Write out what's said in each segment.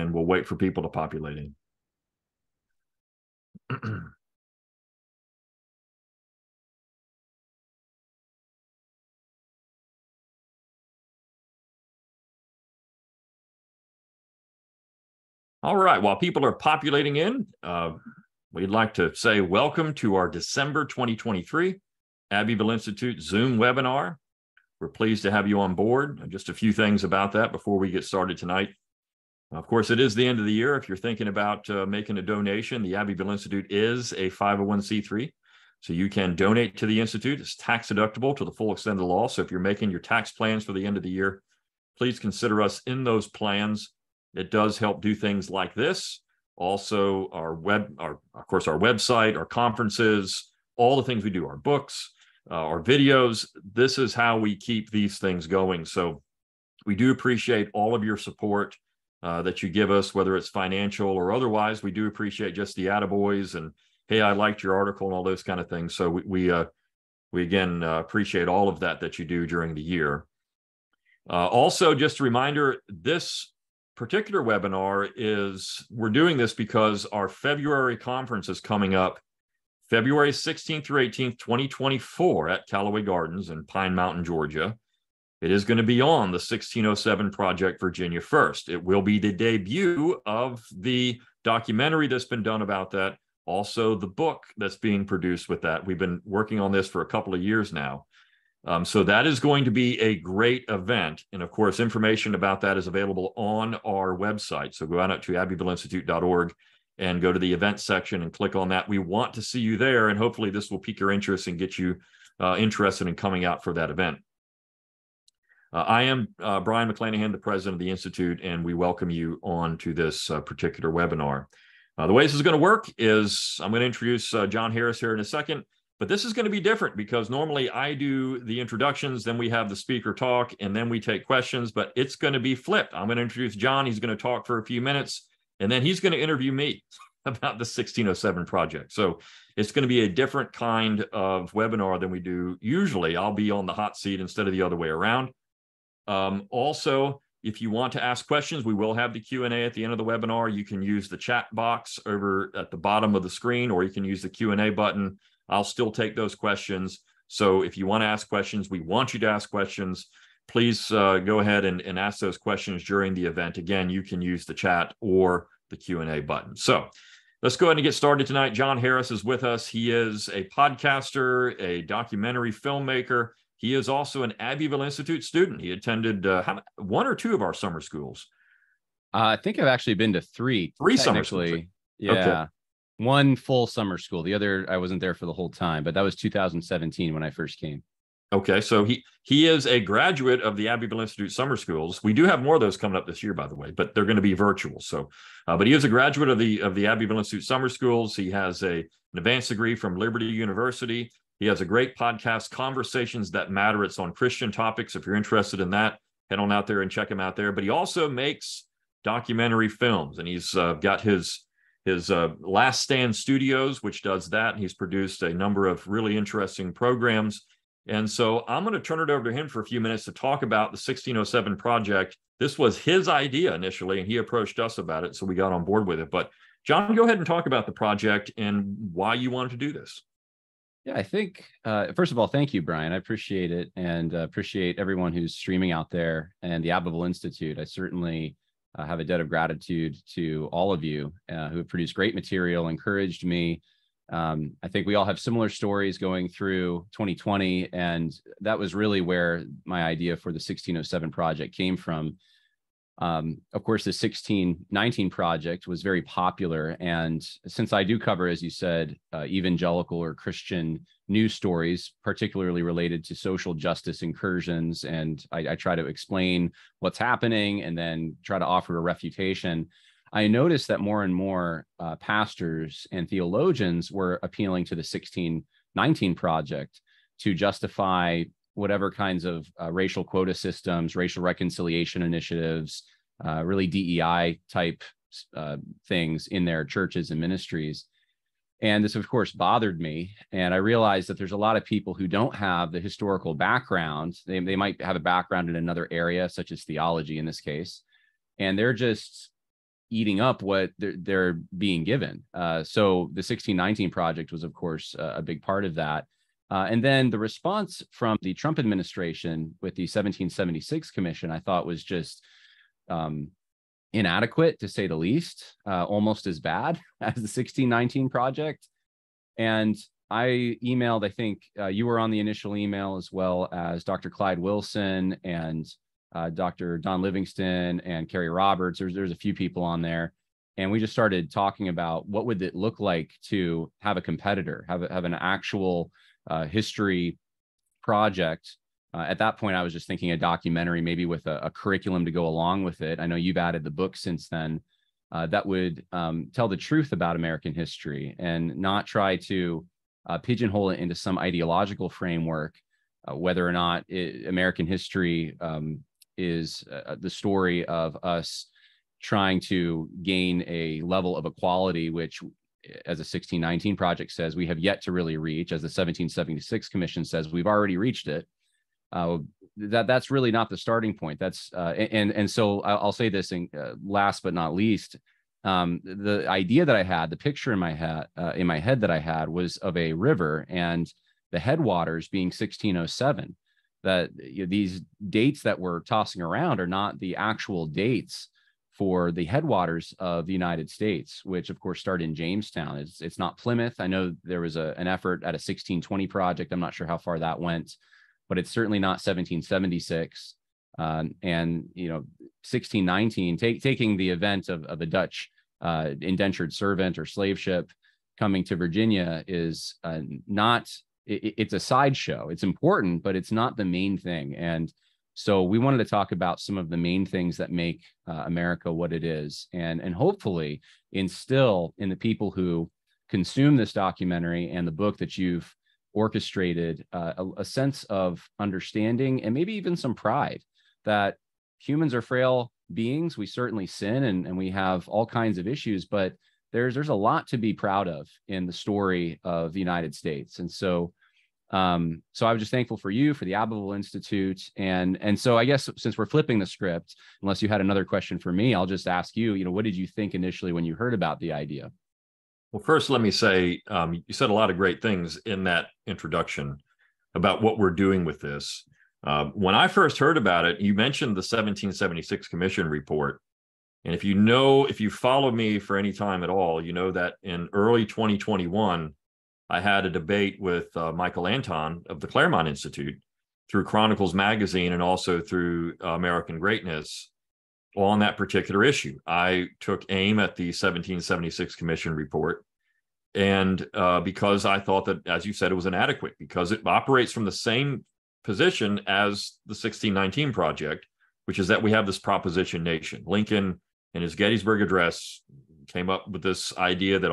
and we'll wait for people to populate in. All right, while people are populating in, we'd like to say welcome to our December 2023 Abbeville Institute Zoom webinar. We're pleased to have you on board. Just a few things about that before we get started tonight. Of course, it is the end of the year. If you're thinking about making a donation, the Abbeville Institute is a 501c3. So you can donate to the Institute. It's tax deductible to the full extent of the law. So if you're making your tax plans for the end of the year, please consider us in those plans. It does help do things like this. Also, our website, our conferences, all the things we do, our books, our videos. This is how we keep these things going. So we do appreciate all of your support that you give us, whether it's financial or otherwise. We do appreciate just the attaboys and, hey, I liked your article and all those kind of things. So we again appreciate all of that you do during the year. Also, just a reminder, this particular webinar we're doing this because our February conference is coming up February 16th through 18th, 2024 at Callaway Gardens in Pine Mountain, Georgia. It is going to be on the 1607 Project Virginia First. It will be the debut of the documentary that's been done about that. Also, the book that's being produced with that. We've been working on this for a couple of years now. So that is going to be a great event. And of course, information about that is available on our website. So go out to abbevilleinstitute.org and go to the events section and click on that. We want to see you there. And hopefully this will pique your interest and get you interested in coming out for that event. I am Brian McClanahan, the president of the Institute, and we welcome you on to this particular webinar. The way this is going to work is I'm going to introduce John Harris here in a second. But this is going to be different because normally I do the introductions, then we have the speaker talk, and then we take questions, but it's going to be flipped. I'm going to introduce John. He's going to talk for a few minutes, and then he's going to interview me about the 1607 project. So it's going to be a different kind of webinar than we do usually. I'll be on the hot seat instead of the other way around. Also, if you want to ask questions, we will have the Q&A at the end of the webinar. You can use the chat box over at the bottom of the screen, or you can use the Q&A button. I'll still take those questions. So if you want to ask questions, we want you to ask questions. Please go ahead and ask those questions during the event. Again, you can use the chat or the Q&A button. So let's go ahead and get started tonight. John Harris is with us. He is a podcaster, a documentary filmmaker. He is also an Abbeville Institute student. He attended one or two of our summer schools. I think I've actually been to three summer schools. Yeah. Okay. One full summer school. The other, I wasn't there for the whole time, but that was 2017 when I first came. Okay, so he is a graduate of the Abbeville Institute summer schools. We do have more of those coming up this year, by the way, but they're going to be virtual. So, but he is a graduate of the Abbeville Institute summer schools. He has an advanced degree from Liberty University. He has a great podcast, Conversations That Matter. It's on Christian topics. If you're interested in that, head on out there and check him out there. But he also makes documentary films, and he's got his Last Stand Studios, which does that. He's produced a number of really interesting programs. And so I'm going to turn it over to him for a few minutes to talk about the 1607 project. This was his idea initially, and he approached us about it, so we got on board with it. But John, go ahead and talk about the project and why you wanted to do this. Yeah, I think, first of all, thank you, Brian. I appreciate it, and appreciate everyone who's streaming out there and the Abbeville Institute. I certainly have a debt of gratitude to all of you who have produced great material, encouraged me. I think we all have similar stories going through 2020, and that was really where my idea for the 1607 project came from. Of course, the 1619 project was very popular, and since I do cover, as you said, evangelical or Christian news stories, particularly related to social justice incursions, and I try to explain what's happening and then try to offer a refutation, I noticed that more and more pastors and theologians were appealing to the 1619 project to justify whatever kinds of racial quota systems, racial reconciliation initiatives, really DEI type things in their churches and ministries. And this, of course, bothered me. And I realized that there's a lot of people who don't have the historical background. They might have a background in another area, such as theology in this case. And they're just eating up what they're being given. So the 1619 Project was, of course, a big part of that. And then the response from the Trump administration with the 1776 Commission, I thought was just inadequate, to say the least, almost as bad as the 1619 Project. And I emailed, I think you were on the initial email, as well as Dr. Clyde Wilson and Dr. Don Livingston and Carrie Roberts. There's a few people on there. And we just started talking about what would it look like to have a competitor, have an actual history project. At that point, I was just thinking a documentary, maybe with a curriculum to go along with it. I know you've added the book since then, that would tell the truth about American history and not try to pigeonhole it into some ideological framework, whether or not American history is the story of us trying to gain a level of equality, which, as a 1619 Project says, we have yet to really reach. As the 1776 Commission says, we've already reached it. That's really not the starting point. That's and so I'll say this, in, last but not least, the idea that I had, the picture in my head that I had, was of a river and the headwaters being 1607. That these dates that we're tossing around are not the actual dates for the headwaters of the United States, which of course started in Jamestown. It's not Plymouth. I know there was an effort at a 1620 Project. I'm not sure how far that went, but it's certainly not 1776. And 1619, taking the event of a Dutch indentured servant or slave ship coming to Virginia is not. It's a sideshow. It's important, but it's not the main thing. And so we wanted to talk about some of the main things that make America what it is, and hopefully instill in the people who consume this documentary and the book that you've orchestrated a sense of understanding and maybe even some pride that humans are frail beings. We certainly sin and we have all kinds of issues, but there's a lot to be proud of in the story of the United States. And so I was just thankful for you, for the Abbeville Institute. And so I guess since we're flipping the script, unless you had another question for me, I'll just ask you, what did you think initially when you heard about the idea? Well, first, let me say, you said a lot of great things in that introduction about what we're doing with this. When I first heard about it, you mentioned the 1776 Commission report. And if you follow me for any time at all, you know that in early 2021, I had a debate with Michael Anton of the Claremont Institute through Chronicles Magazine and also through American Greatness on that particular issue. I took aim at the 1776 Commission report, and because I thought that, as you said, it was inadequate because it operates from the same position as the 1619 Project, which is that we have this proposition nation. Lincoln, in his Gettysburg Address, came up with this idea that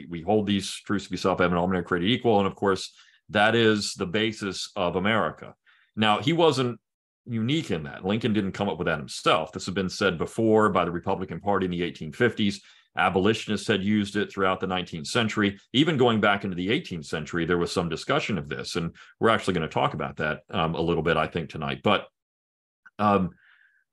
we hold these truths to be self-evident, all men are created equal. And of course, that is the basis of America. Now, he wasn't unique in that. Lincoln didn't come up with that himself. This had been said before by the Republican Party in the 1850s. Abolitionists had used it throughout the 19th century. Even going back into the 18th century, there was some discussion of this. And we're actually going to talk about that a little bit, I think, tonight. But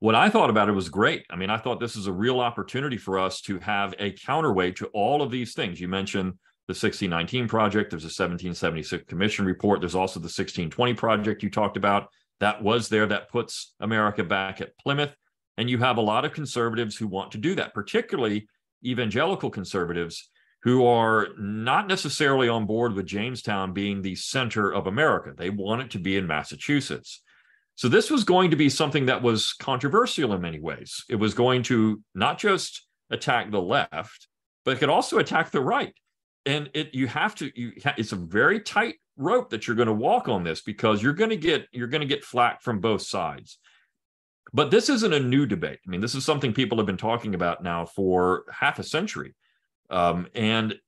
what I thought about it was great. I mean, I thought this is a real opportunity for us to have a counterweight to all of these things. You mentioned the 1619 Project. There's a 1776 Commission report. There's also the 1620 Project you talked about. That was there. That puts America back at Plymouth. And you have a lot of conservatives who want to do that, particularly evangelical conservatives who are not necessarily on board with Jamestown being the center of America. They want it to be in Massachusetts. So this was going to be something that was controversial in many ways. It was going to not just attack the left, but it could also attack the right. And it's a very tight rope that you're going to walk on this, because you're going to get flack from both sides. But this isn't a new debate. I mean, this is something people have been talking about now for half a century. And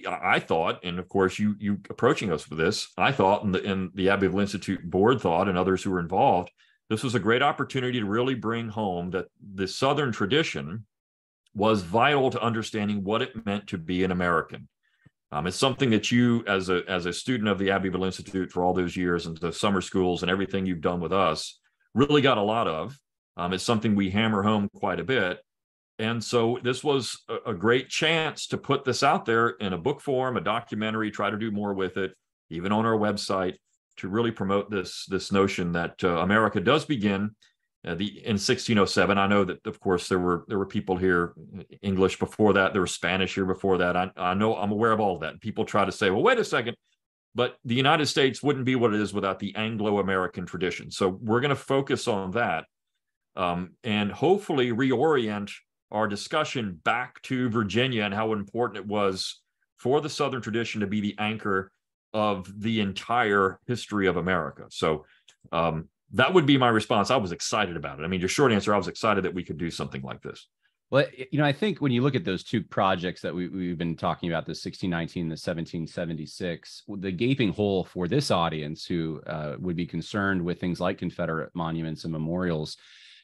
I thought, and of course you approaching us with this, I thought, and the Abbeville Institute board thought, and others who were involved, this was a great opportunity to really bring home that the Southern tradition was vital to understanding what it meant to be an American. It's something that you, as a student of the Abbeville Institute for all those years and the summer schools and everything you've done with us, really got a lot of. It's something we hammer home quite a bit. And so this was a great chance to put this out there in a book form, a documentary, try to do more with it, even on our website, to really promote this notion that America does begin in 1607. I know that, of course, there were people here English before that. There was Spanish here before that. I know, I'm aware of all of that. People try to say, well, wait a second, but the United States wouldn't be what it is without the Anglo-American tradition. So we're going to focus on that and hopefully reorient our discussion back to Virginia and how important it was for the Southern tradition to be the anchor of the entire history of America. So that would be my response. I was excited about it. I mean, your short answer, I was excited that we could do something like this. Well, I think when you look at those two projects that we've been talking about, the 1619, the 1776, the gaping hole for this audience who would be concerned with things like Confederate monuments and memorials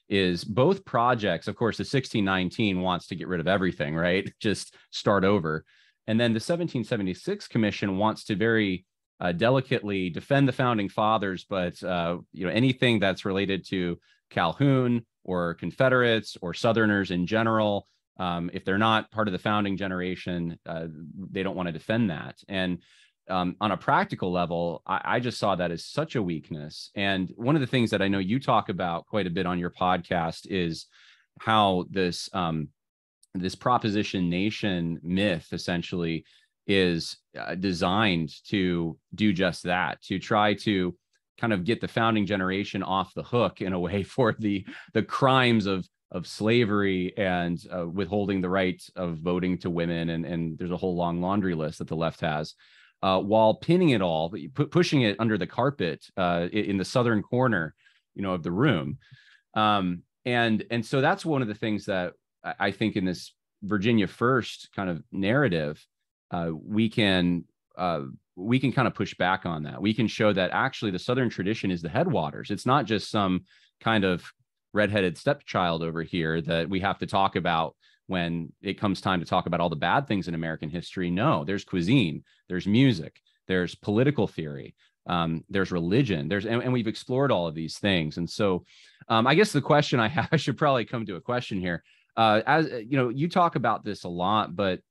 is both projects. Of course, the 1619 wants to get rid of everything, right? Just start over. And then the 1776 commission wants to very delicately defend the founding fathers, but anything that's related to Calhoun or Confederates or Southerners in general, if they're not part of the founding generation, they don't want to defend that. And on a practical level, I just saw that as such a weakness. And one of the things that I know you talk about quite a bit on your podcast is how this proposition nation myth essentially is designed to do just that, to try to kind of get the founding generation off the hook in a way for the crimes of slavery and withholding the right of voting to women. And there's a whole long laundry list that the left has. While pinning it all, pushing it under the carpet in the southern corner, of the room, and so that's one of the things that I think in this Virginia First kind of narrative, we can kind of push back on that. We can show that actually the Southern tradition is the headwaters. It's not just some kind of redheaded stepchild over here that we have to talk about when it comes time to talk about all the bad things in American history. No, there's cuisine, there's music, there's political theory, there's religion, and we've explored all of these things. And so I guess the question I have, I should probably come to a question here. As you talk about this a lot, but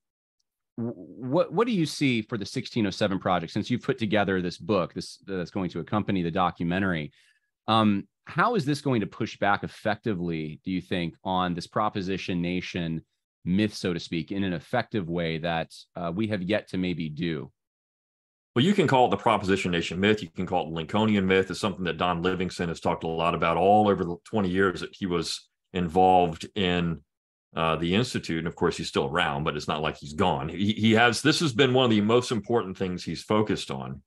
what do you see for the 1607 project, since you've put together this book that's going to accompany the documentary? How is this going to push back effectively, do you think, on this proposition nation myth, so to speak, in an effective way that we have yet to maybe do? Well, you can call it the proposition nation myth. You can call it the Lincolnian myth. It's something that Don Livingston has talked a lot about all over the 20 years that he was involved in the Institute. And of course, he's still around, but it's not like he's gone. This has been one of the most important things he's focused on.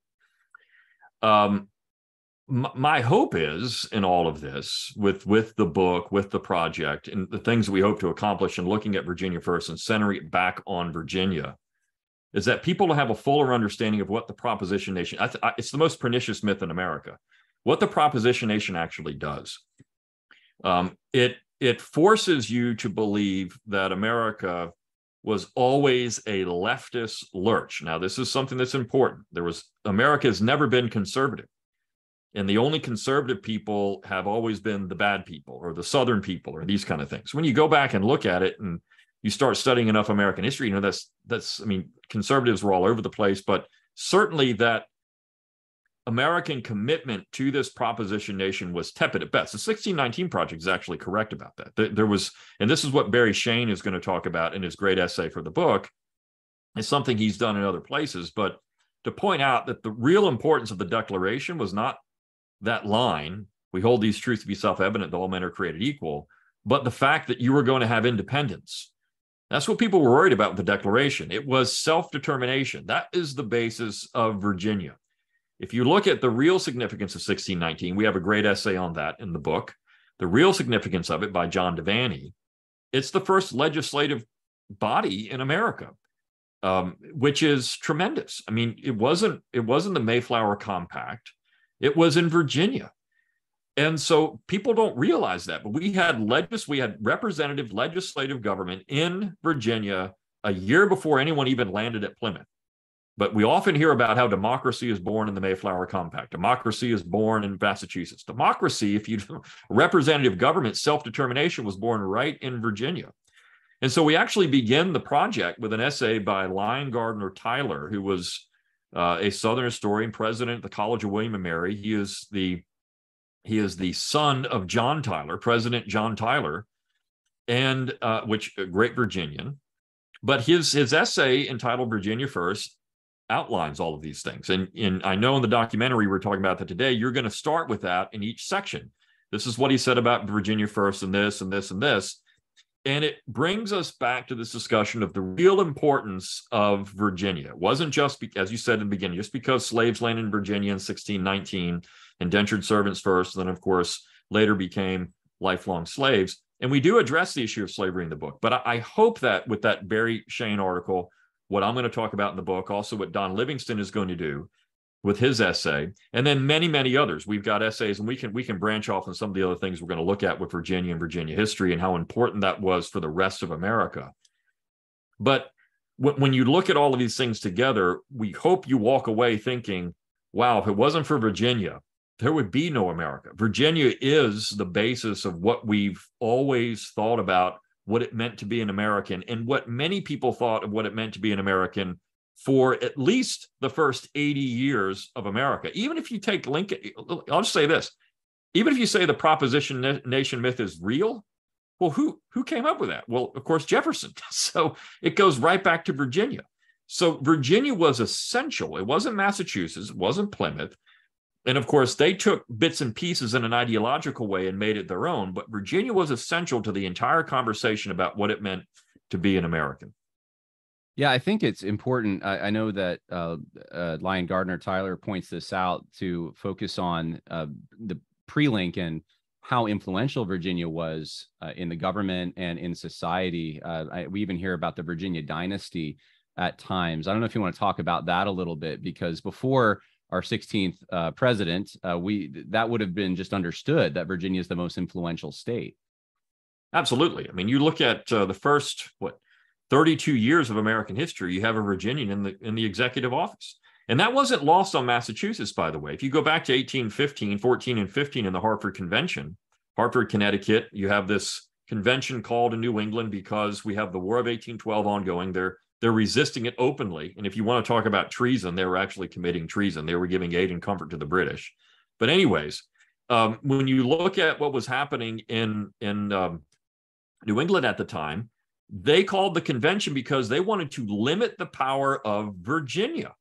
My hope is in all of this, with the book, with the project, and the things that we hope to accomplish in looking at Virginia First and centering it back on Virginia, is that people have a fuller understanding of what the proposition nation, it's the most pernicious myth in America, what the proposition nation actually does. It forces you to believe that America was always a leftist lurch. Now, this is something that's important. America has never been conservative. And the only conservative people have always been the bad people or the Southern people or these kind of things. When you go back and look at it and you start studying enough American history, conservatives were all over the place, but certainly that American commitment to this proposition nation was tepid at best. The 1619 Project is actually correct about that. There was, and this is what Barry Shane is going to talk about in his great essay for the book. It's something he's done in other places, but to point out that the real importance of the Declaration was not that line, we hold these truths to be self-evident that all men are created equal, but the fact that you were going to have independence. That's what people were worried about with the Declaration. It was self-determination. That is the basis of Virginia. If you look at the real significance of 1619, we have a great essay on that in the book. The real significance of it by John Devaney, it's the first legislative body in America, which is tremendous. I mean, it wasn't the Mayflower Compact. It was in Virginia. And so people don't realize that, but we had representative legislative government in Virginia a year before anyone even landed at Plymouth. But we often hear about how democracy is born in the Mayflower Compact. Democracy is born in Massachusetts. Democracy, representative government, self-determination was born right in Virginia. And so we actually begin the project with an essay by Lyon Gardner Tyler, who was a Southern historian, president of the College of William and Mary. He is the son of John Tyler, President John Tyler, and which a great Virginian. But his essay entitled Virginia First outlines all of these things. And I know in the documentary we're talking about that today, you're going to start with that in each section. This is what he said about Virginia First and this and this and this. And it brings us back to this discussion of the real importance of Virginia. It wasn't just, as you said in the beginning, just because slaves landed in Virginia in 1619, indentured servants first, and then, of course, later became lifelong slaves. And we do address the issue of slavery in the book. But I hope that with that Barry Shane article, what I'm going to talk about in the book, also what Don Livingston is going to do with his essay, and then many, many others. We've got essays, and we can branch off on some of the other things we're going to look at with Virginia and Virginia history and how important that was for the rest of America. But when you look at all of these things together, we hope you walk away thinking, wow, if it wasn't for Virginia, there would be no America. Virginia is the basis of what we've always thought about what it meant to be an American, and what many people thought of what it meant to be an American for at least the first 80 years of America. Even if you take Lincoln, I'll just say this, even if you say the proposition nation myth is real, well, who came up with that? Well, of course, Jefferson. So it goes right back to Virginia. So Virginia was essential. It wasn't Massachusetts, it wasn't Plymouth. And of course, they took bits and pieces in an ideological way and made it their own. But Virginia was essential to the entire conversation about what it meant to be an American. Yeah, I think it's important. I know that Lyon Gardner Tyler points this out to focus on the pre-Lincoln, how influential Virginia was in the government and in society. We even hear about the Virginia dynasty at times. I don't know if you want to talk about that a little bit, because before our 16th president, that would have been just understood that Virginia is the most influential state. Absolutely. I mean, you look at the first, 32 years of American history, you have a Virginian in the executive office. And that wasn't lost on Massachusetts, by the way. If you go back to 1815, 14 and 15 in the Hartford Convention, Hartford, Connecticut, you have this convention called in New England because we have the War of 1812 ongoing. They're resisting it openly. And if you want to talk about treason, they were actually committing treason. They were giving aid and comfort to the British. But anyways, when you look at what was happening in New England at the time, they called the convention because they wanted to limit the power of Virginia.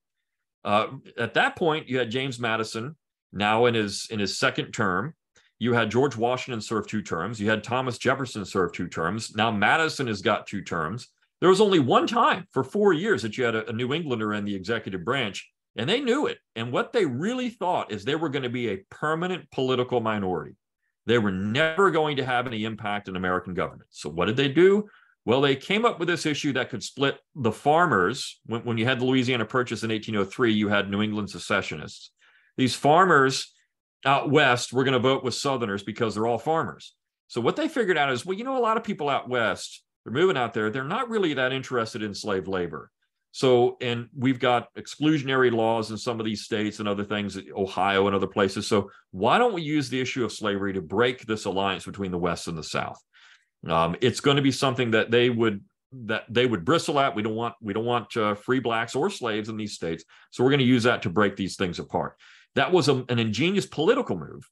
At that point, you had James Madison, now in his second term. You had George Washington serve 2 terms. You had Thomas Jefferson serve 2 terms. Now Madison has got 2 terms. There was only one time for 4 years that you had a New Englander in the executive branch, and they knew it. And what they really thought is they were going to be a permanent political minority. They were never going to have any impact in American government. So what did they do? Well, they came up with this issue that could split the farmers. When you had the Louisiana Purchase in 1803, you had New England secessionists. These farmers out west were going to vote with Southerners because they're all farmers. So what they figured out is, well, a lot of people out west, they're moving out there, they're not really that interested in slave labor. So, and we've got exclusionary laws in some of these states and other things, Ohio and other places. So why don't we use the issue of slavery to break this alliance between the West and the South? It's going to be something that they would bristle at. We don't want free blacks or slaves in these states. So we're going to use that to break these things apart. That was an ingenious political move,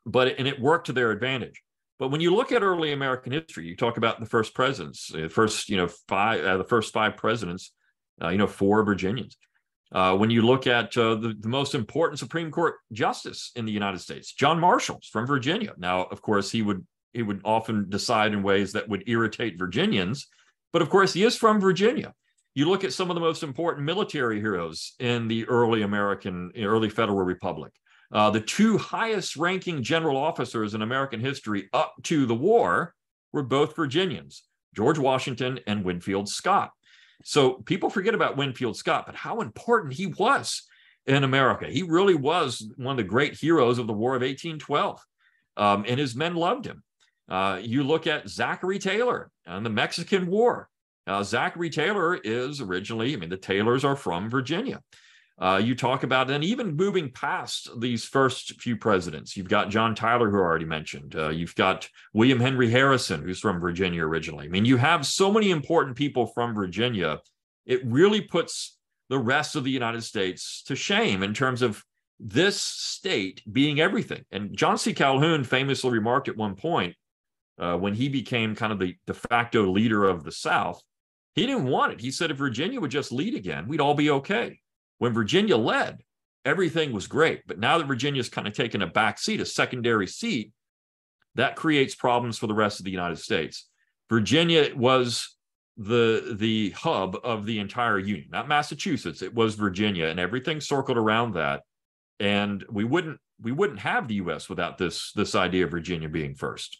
and it worked to their advantage. But when you look at early American history, you talk about the first presidents, the first 5 presidents, 4 Virginians. When you look at the most important Supreme Court justice in the United States, John Marshall's from Virginia. Now, of course, he would often decide in ways that would irritate Virginians, but of course, he is from Virginia. You look at some of the most important military heroes in the early Federal Republic. The 2 highest ranking general officers in American history up to the war were both Virginians, George Washington and Winfield Scott. So people forget about Winfield Scott, but how important he was in America. He really was one of the great heroes of the War of 1812, and his men loved him. You look at Zachary Taylor and the Mexican War. Zachary Taylor is originally, the Taylors are from Virginia. You talk about, and even moving past these first few presidents, you've got John Tyler, who I already mentioned. You've got William Henry Harrison, who's from Virginia originally. I mean, you have so many important people from Virginia. It really puts the rest of the United States to shame in terms of this state being everything. And John C. Calhoun famously remarked at one point, when he became kind of the de facto leader of the South, he didn't want it. He said, if Virginia would just lead again, we'd all be okay. When Virginia led, everything was great. But now that Virginia's kind of taken a back seat, a secondary seat, that creates problems for the rest of the United States. Virginia was the hub of the entire Union, not Massachusetts. It was Virginia, and everything circled around that. And we wouldn't have the U.S. without this idea of Virginia being first.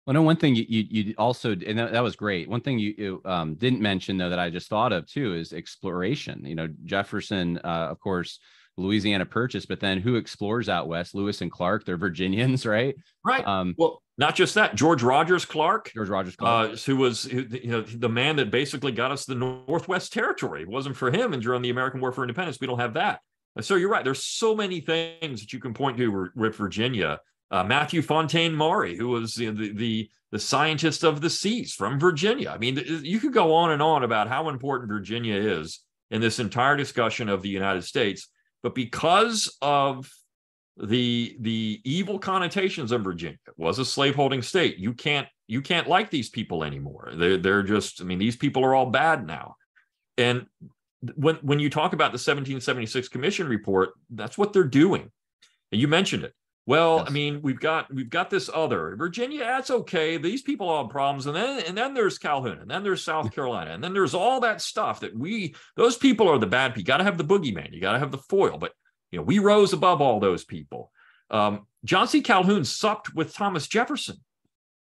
Well, no, one thing you also, and that was great. One thing you didn't mention, though, that I just thought of too, is exploration. You know, Jefferson, of course, Louisiana Purchase, but then who explores out west? Lewis and Clark, they're Virginians, right? Right. Well, not just that. George Rogers Clark, who was the man that basically got us the Northwest Territory. If it wasn't for him and during the American War for Independence, we don't have that. So you're right. There's so many things that you can point to with Virginia. Matthew Fontaine Maury, who was the scientist of the seas from Virginia. I mean, you could go on and on about how important Virginia is in this entire discussion of the United States. But because of the evil connotations of Virginia, it was a slaveholding state. You can't like these people anymore. They're just, I mean, these people are all bad now. And when you talk about the 1776 Commission report, that's what they're doing. And you mentioned it. Well, yes. I mean, we've got this other Virginia. That's okay. These people have problems, and then there's Calhoun, and then there's South Carolina, and then there's all that stuff that those people are the bad people. You got to have the boogeyman. You got to have the foil. But we rose above all those people. John C. Calhoun supped with Thomas Jefferson.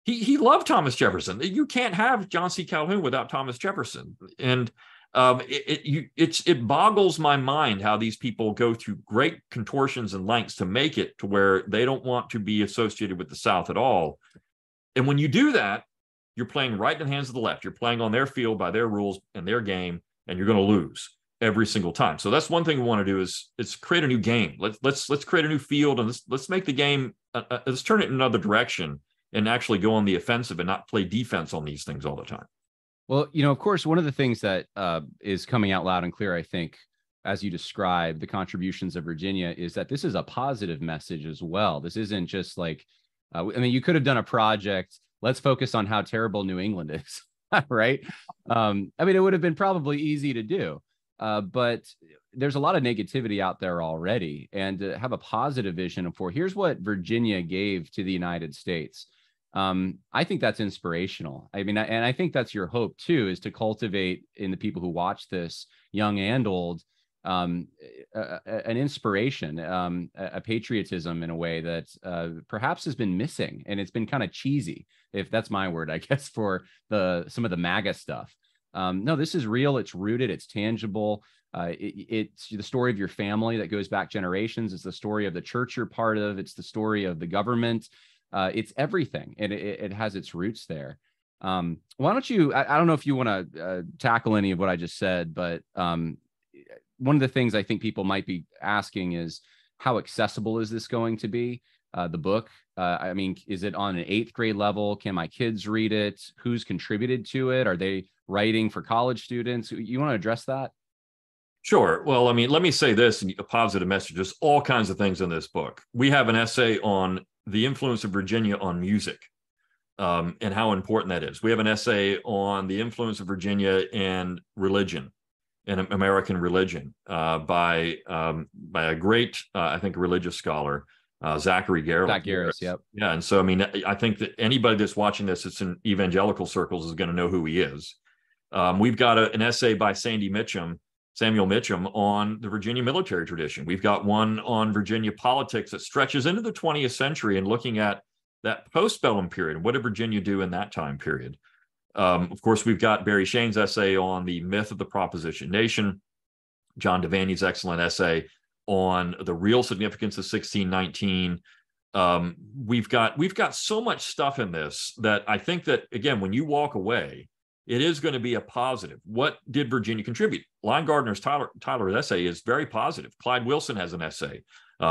He loved Thomas Jefferson. You can't have John C. Calhoun without Thomas Jefferson, and it boggles my mind how these people go through great contortions and lengths to make it to where they don't want to be associated with the South at all. And when you do that, you're playing right in the hands of the left. You're playing on their field by their rules and their game, and you're going to lose every single time. So that's one thing we want to do is create a new game. Let's create a new field, and let's make the game. Let's turn it in another direction and actually go on the offensive and not play defense on these things all the time. Well, of course, one of the things that is coming out loud and clear, I think, as you describe the contributions of Virginia, is that this is a positive message as well. This isn't just like, you could have done a project, let's focus on how terrible New England is, right? It would have been probably easy to do, but there's a lot of negativity out there already. And to have a positive vision for here's what Virginia gave to the United States. I think that's inspirational. And I think that's your hope too, is to cultivate in the people who watch this, young and old, an inspiration, a patriotism in a way that perhaps has been missing, and it's been kind of cheesy, if that's my word, I guess, for some of the MAGA stuff. No, this is real. It's rooted. It's tangible. It's the story of your family that goes back generations. It's the story of the church you're part of. It's the story of the government. It's everything, and it has its roots there. Why don't you, I don't know if you want to tackle any of what I just said, but one of the things I think people might be asking is, how accessible is this going to be? The book, is it on an 8th grade level? Can my kids read it? Who's contributed to it? Are they writing for college students? You want to address that? Sure. Well, let me say this, a positive message. There's all kinds of things in this book. We have an essay on the influence of Virginia on music, and how important that is. We have an essay on the influence of Virginia and religion, and American religion, by a great, I think, religious scholar, Zachary Garris. Zach Garris, yep. Yeah, and so I think that anybody that's watching this, it's in evangelical circles, is going to know who he is. We've got an essay by Samuel Mitchum on the Virginia military tradition. We've got one on Virginia politics that stretches into the 20th century and looking at that postbellum period. What did Virginia do in that time period? Of course, we've got Barry Shane's essay on the myth of the proposition nation, John Devaney's excellent essay on the real significance of 1619. We've got so much stuff in this that I think that, again, when you walk away, it is going to be a positive. What did Virginia contribute? Line Gardner's Tyler's essay is very positive. Clyde Wilson has an essay,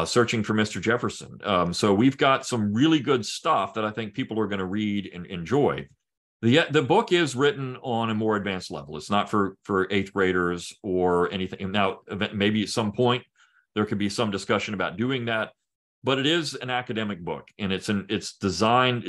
Searching for Mr. Jefferson. So we've got some really good stuff that I think people are going to read and enjoy. The book is written on a more advanced level. It's not for eighth graders or anything. Now, maybe at some point there could be some discussion about doing that, but it is an academic book, and it's designed.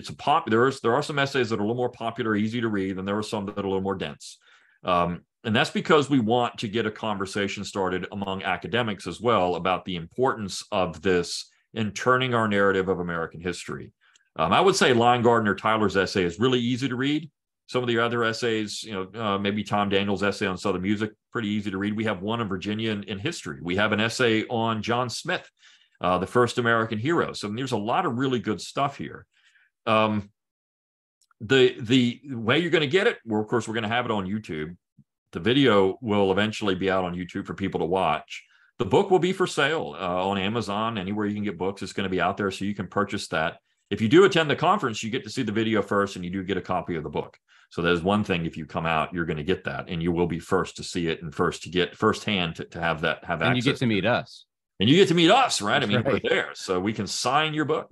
There are some essays that are a little more popular, easy to read, and there are some that are a little more dense. And that's because we want to get a conversation started among academics as well about the importance of this in turning our narrative of American history. I would say Line Gardner Tyler's essay is really easy to read. Some of the other essays, maybe Tom Daniel's essay on Southern music, pretty easy to read. We have one on Virginia in history. We have an essay on John Smith, the first American hero. So there's a lot of really good stuff here. The way you're going to get it, of course, we're going to have it on YouTube. The video will eventually be out on YouTube for people to watch. The book will be for sale on Amazon, anywhere you can get books. It's going to be out there, so you can purchase that. If you do attend the conference, you get to see the video first, and you do get a copy of the book. So there's one thing: if you come out, you're going to get that, and you will be first to see it and first to get firsthand to have access. And you get to meet us. And you get to meet us, right? That's right. We're there, so we can sign your book.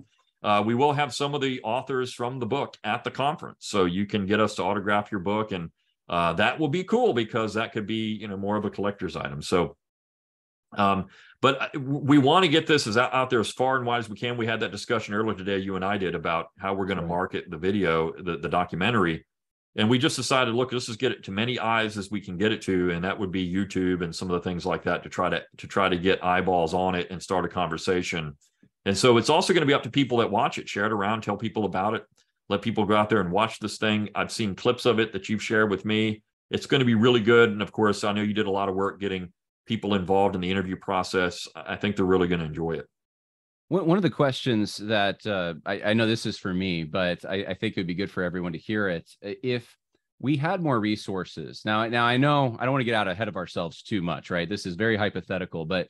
We will have some of the authors from the book at the conference, so you can get us to autograph your book, and that will be cool because that could be, more of a collector's item. So. But we want to get this out there as far and wide as we can. We had that discussion earlier today, you and I did, about how we're going to market the video, the documentary. And we just decided, look, let's just get it to many eyes as we can get it to. And that would be YouTube and some of the things like that to try to get eyeballs on it and start a conversation. And so it's also going to be up to people that watch it. Share it around, tell people about it, let people go out there and watch this thing. I've seen clips of it that you've shared with me. It's going to be really good. And of course, I know you did a lot of work getting people involved in the interview process. I think they're really going to enjoy it. One of the questions that I know this is for me, but I think it would be good for everyone to hear it. If we had more resources, now I know I don't want to get out ahead of ourselves too much, right? This is very hypothetical, but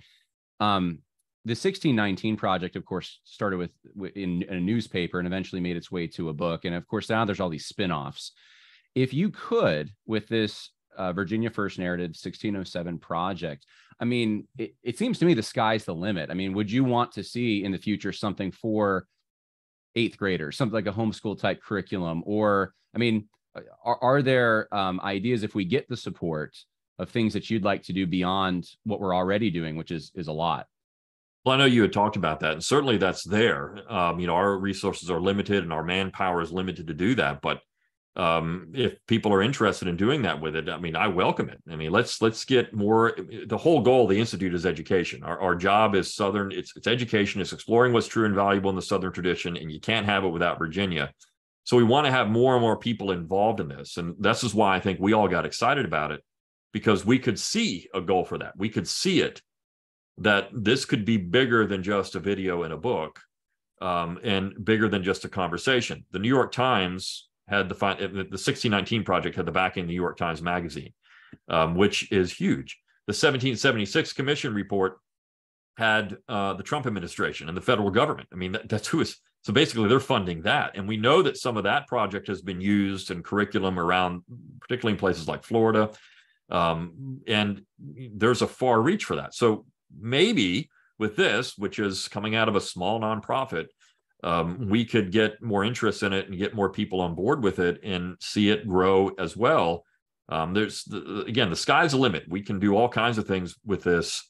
the 1619 project, of course, started in a newspaper and eventually made its way to a book. And of course, now there's all these spin-offs. If you could, with this Virginia First Narrative 1607 project, I mean, it seems to me the sky's the limit. I mean, would you want to see in the future something for eighth graders, something like a homeschool type curriculum? Or, I mean, are there ideas, if we get the support, of things that you'd like to do beyond what we're already doing, which is a lot? Well, I know you had talked about that, and certainly that's there. Our resources are limited and our manpower is limited to do that. But if people are interested in doing that with it, I mean, I welcome it. I mean, let's get more. The whole goal of the Institute is education. Our job is Southern. It's education. It's exploring what's true and valuable in the Southern tradition, and you can't have it without Virginia. So we want to have more and more people involved in this, and this is why I think we all got excited about it, because we could see a goal for that. We could see it, that this could be bigger than just a video and a book, and bigger than just a conversation. The New York Times had the 1619 project had the backing of the New York Times Magazine, which is huge. The 1776 Commission report had the Trump administration and the federal government. I mean, that's who is. So basically, they're funding that. And we know that some of that project has been used in curriculum around, particularly in places like Florida. And there's a far reach for that. So maybe with this, which is coming out of a small nonprofit, we could get more interest in it and get more people on board with it and see it grow as well. Again, the sky's the limit. We can do all kinds of things with this.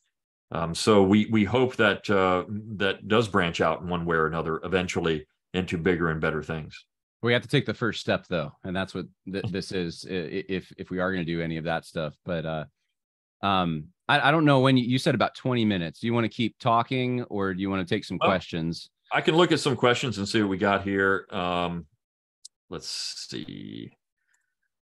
So we hope that that does branch out in one way or another eventually into bigger and better things. We have to take the first step, though, and that's what this is. If we are going to do any of that stuff, but I don't know when you said about 20 minutes. Do you want to keep talking, or do you want to take some questions? I can look at some questions and see what we got here. Let's see.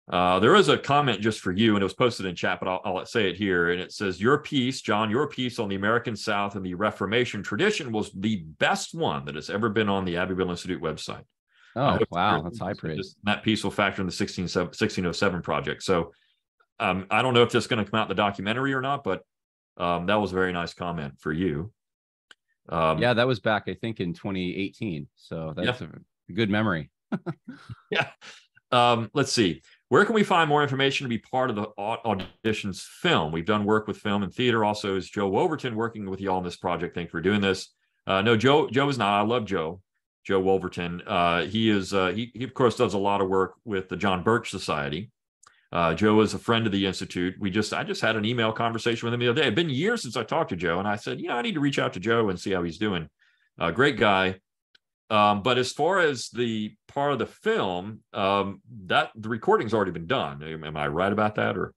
There is a comment just for you, and it was posted in chat, but I'll say it here. And it says, your piece, John, your piece on the American South and the Reformation tradition was the best one that has ever been on the Abbeville Institute website. Oh, wow. That's high praise. That piece will factor in the 1607 project. So I don't know if that's going to come out in the documentary or not, but that was a very nice comment for you. Yeah, that was back, I think, in 2018. So that's a good memory. Yeah. Let's see. Where can we find more information to be part of the auditions film? We've done work with film and theater. Also, is Joe Wolverton working with you all on this project? Thank you for doing this. No, Joe is not. I love Joe Wolverton. He of course does a lot of work with the John Birch Society. Joe is a friend of the Institute. I just had an email conversation with him the other day. It'd been years since I talked to Joe, and I said, I need to reach out to Joe and see how he's doing. Great guy. But as far as the part of the film, that the recording's already been done. Am I right about that? Or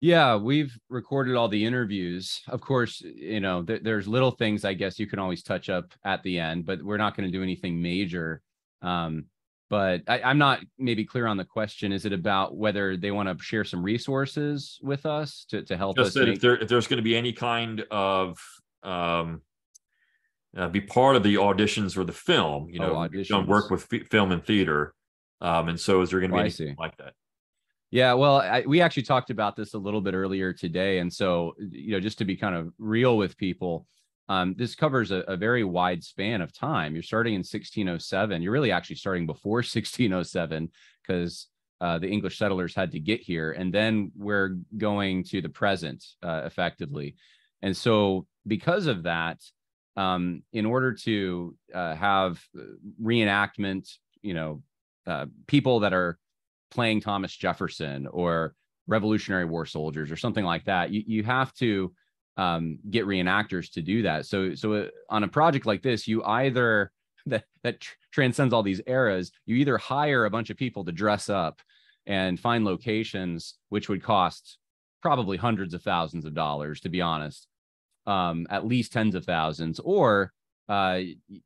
yeah, we've recorded all the interviews. Of course, there's little things I guess you can always touch up at the end, but we're not going to do anything major. But I'm not maybe clear on the question. Is it about whether they want to share some resources with us to help us? If there's going to be any kind of be part of the auditions or the film, don't work with film and theater. And so is there going to be anything like that? Yeah, well, we actually talked about this a little bit earlier today. And so, just to be kind of real with people, this covers a very wide span of time. You're starting in 1607. You're really actually starting before 1607 because the English settlers had to get here. And then we're going to the present effectively. And so because of that, in order to have reenactment, people that are playing Thomas Jefferson or Revolutionary War soldiers or something like that, you have to get reenactors to do that. So on a project like this, you either that transcends all these eras, you either hire a bunch of people to dress up and find locations, which would cost probably hundreds of thousands of dollars, to be honest, at least tens of thousands, or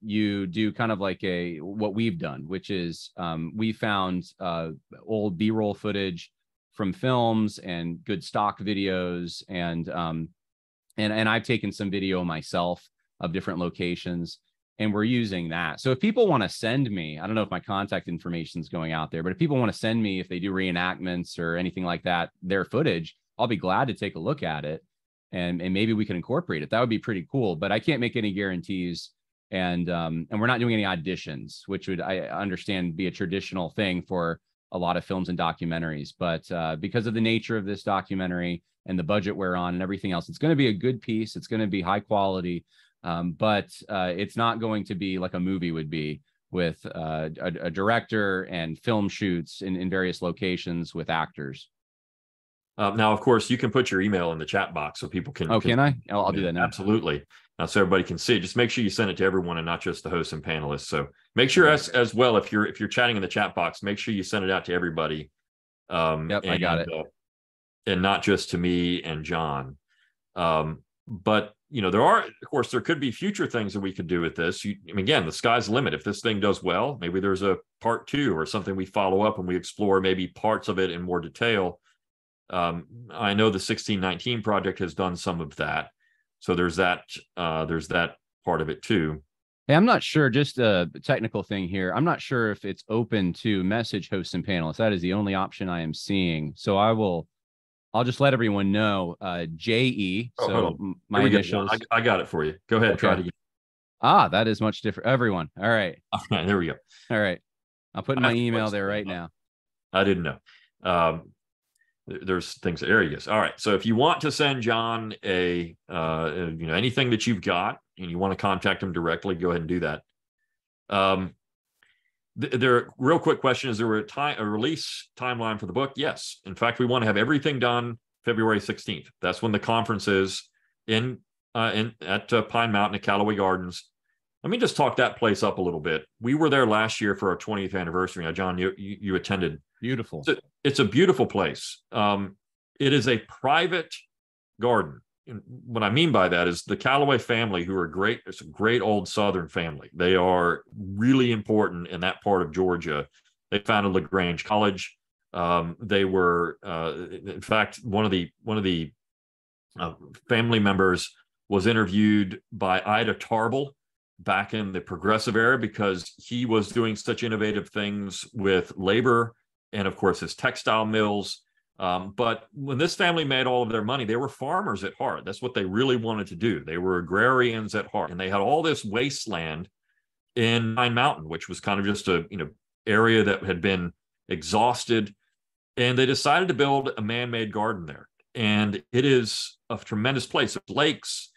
you do kind of like what we've done, which is we found old B-roll footage from films and good stock videos, and I've taken some video myself of different locations, and we're using that. So if people want to send me, I don't know if my contact information is going out there, but if people want to send me, if they do reenactments or anything like that, their footage, I'll be glad to take a look at it, and maybe we can incorporate it. That would be pretty cool, but I can't make any guarantees. And we're not doing any auditions, which would, I understand, be a traditional thing for a lot of films and documentaries. But because of the nature of this documentary and the budget we're on and everything else, it's going to be a good piece. It's going to be high quality, but it's not going to be like a movie would be, with a director and film shoots in various locations with actors. Now, of course, you can put your email in the chat box so people can. Oh, can I? I'll do that now. Absolutely. So everybody can see it. Just make sure you send it to everyone and not just the hosts and panelists. So make sure as well, if you're chatting in the chat box, make sure you send it out to everybody. Yep, I got it. And not just to me and John. But there could be future things that we could do with this. Again, the sky's the limit. If this thing does well, maybe there's a part 2 or something we follow up and we explore maybe parts of it in more detail. I know the 1619 project has done some of that. So there's that part of it too. Hey, I'm not sure, just a technical thing here. I'm not sure if it's open to message hosts and panelists. That is the only option I am seeing. So I'll just let everyone know, JE. So my initials. I got it for you. Go ahead. Okay. Try it again. That is much different. Everyone. All right. Okay, there we go. All right. I'll put my email there right now. I didn't know. There's things. There he is. All right. So if you want to send John anything that you've got and you want to contact him directly, go ahead and do that. Their real quick question is: there were a release timeline for the book? Yes. In fact, we want to have everything done February 16th. That's when the conference is at Pine Mountain at Callaway Gardens. Let me just talk that place up a little bit. We were there last year for our 20th anniversary. Now, John, you attended. Beautiful. It's a beautiful place. It is a private garden. And what I mean by that is the Callaway family, who are great. It's a great old Southern family. They are really important in that part of Georgia. They founded LaGrange College. They were, in fact, one of the family members was interviewed by Ida Tarbell back in the progressive era because he was doing such innovative things with labor and, of course, his textile mills. But when this family made all of their money, they were farmers at heart. That's what they really wanted to do. They were agrarians at heart, and they had all this wasteland in Pine Mountain, which was kind of just a area that had been exhausted. and they decided to build a man-made garden there. And it is a tremendous place. There's lakes,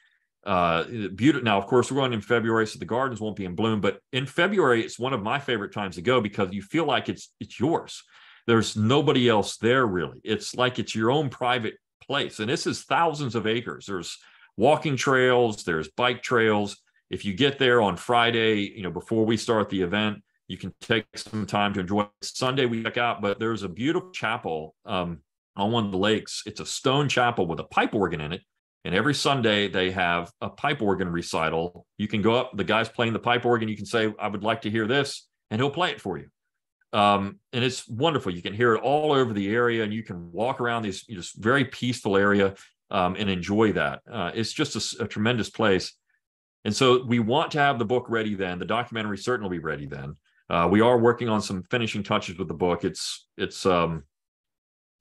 beautiful. Now, of course, we're going in February, so the gardens won't be in bloom. But in February, it's one of my favorite times to go because you feel like it's yours. There's nobody else there, really. It's like it's your own private place. And this is thousands of acres. There's walking trails, there's bike trails. If you get there on Friday, before we start the event, you can take some time to enjoy it. Sunday we check out, but there's a beautiful chapel on one of the lakes. It's a stone chapel with a pipe organ in it. And every Sunday they have a pipe organ recital. You can go up, the guy's playing the pipe organ. You can say, I would like to hear this, and he'll play it for you. And it's wonderful. You can hear it all over the area, and you can walk around this just very peaceful area and enjoy that. It's just a tremendous place. And so we want to have the book ready then. The documentary certainly will be ready then. We are working on some finishing touches with the book. We're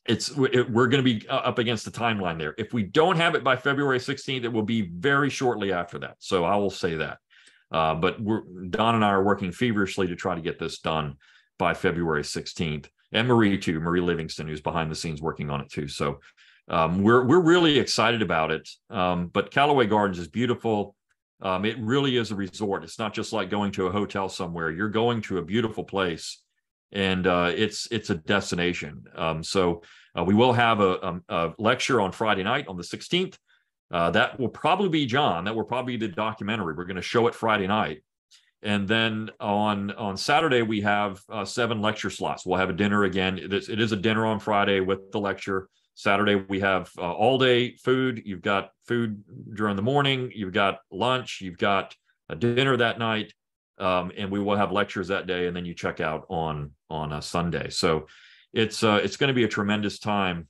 going to be up against the timeline there. If we don't have it by February 16th, it will be very shortly after that. So I will say that. But Don and I are working feverishly to try to get this done by February 16th. And Marie too, Marie Livingston, who's behind the scenes working on it too. So we're really excited about it. But Callaway Gardens is beautiful. It really is a resort. It's not just like going to a hotel somewhere. You're going to a beautiful place, and it's a destination. So we will have a lecture on Friday night on the 16th. That will probably be John. That will probably be the documentary. We're going to show it Friday night. And then on Saturday, we have 7 lecture slots. We'll have a dinner again. It is a dinner on Friday with the lecture. Saturday, we have all day food. You've got food during the morning. You've got lunch. You've got a dinner that night. And we will have lectures that day. And then you check out on a Sunday. So it's going to be a tremendous time.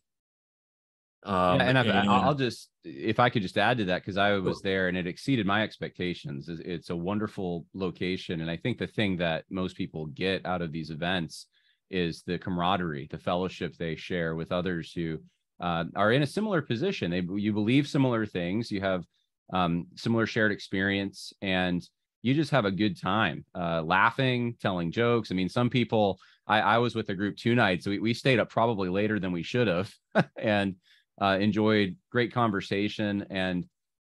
I'll just, if I could just add to that, because I was there and it exceeded my expectations. It's a wonderful location. And I think the thing that most people get out of these events is the camaraderie, the fellowship they share with others who are in a similar position. You believe similar things, you have similar shared experience, and you just have a good time laughing, telling jokes. I mean, some people, I was with a group 2 nights. We stayed up probably later than we should have and enjoyed great conversation. And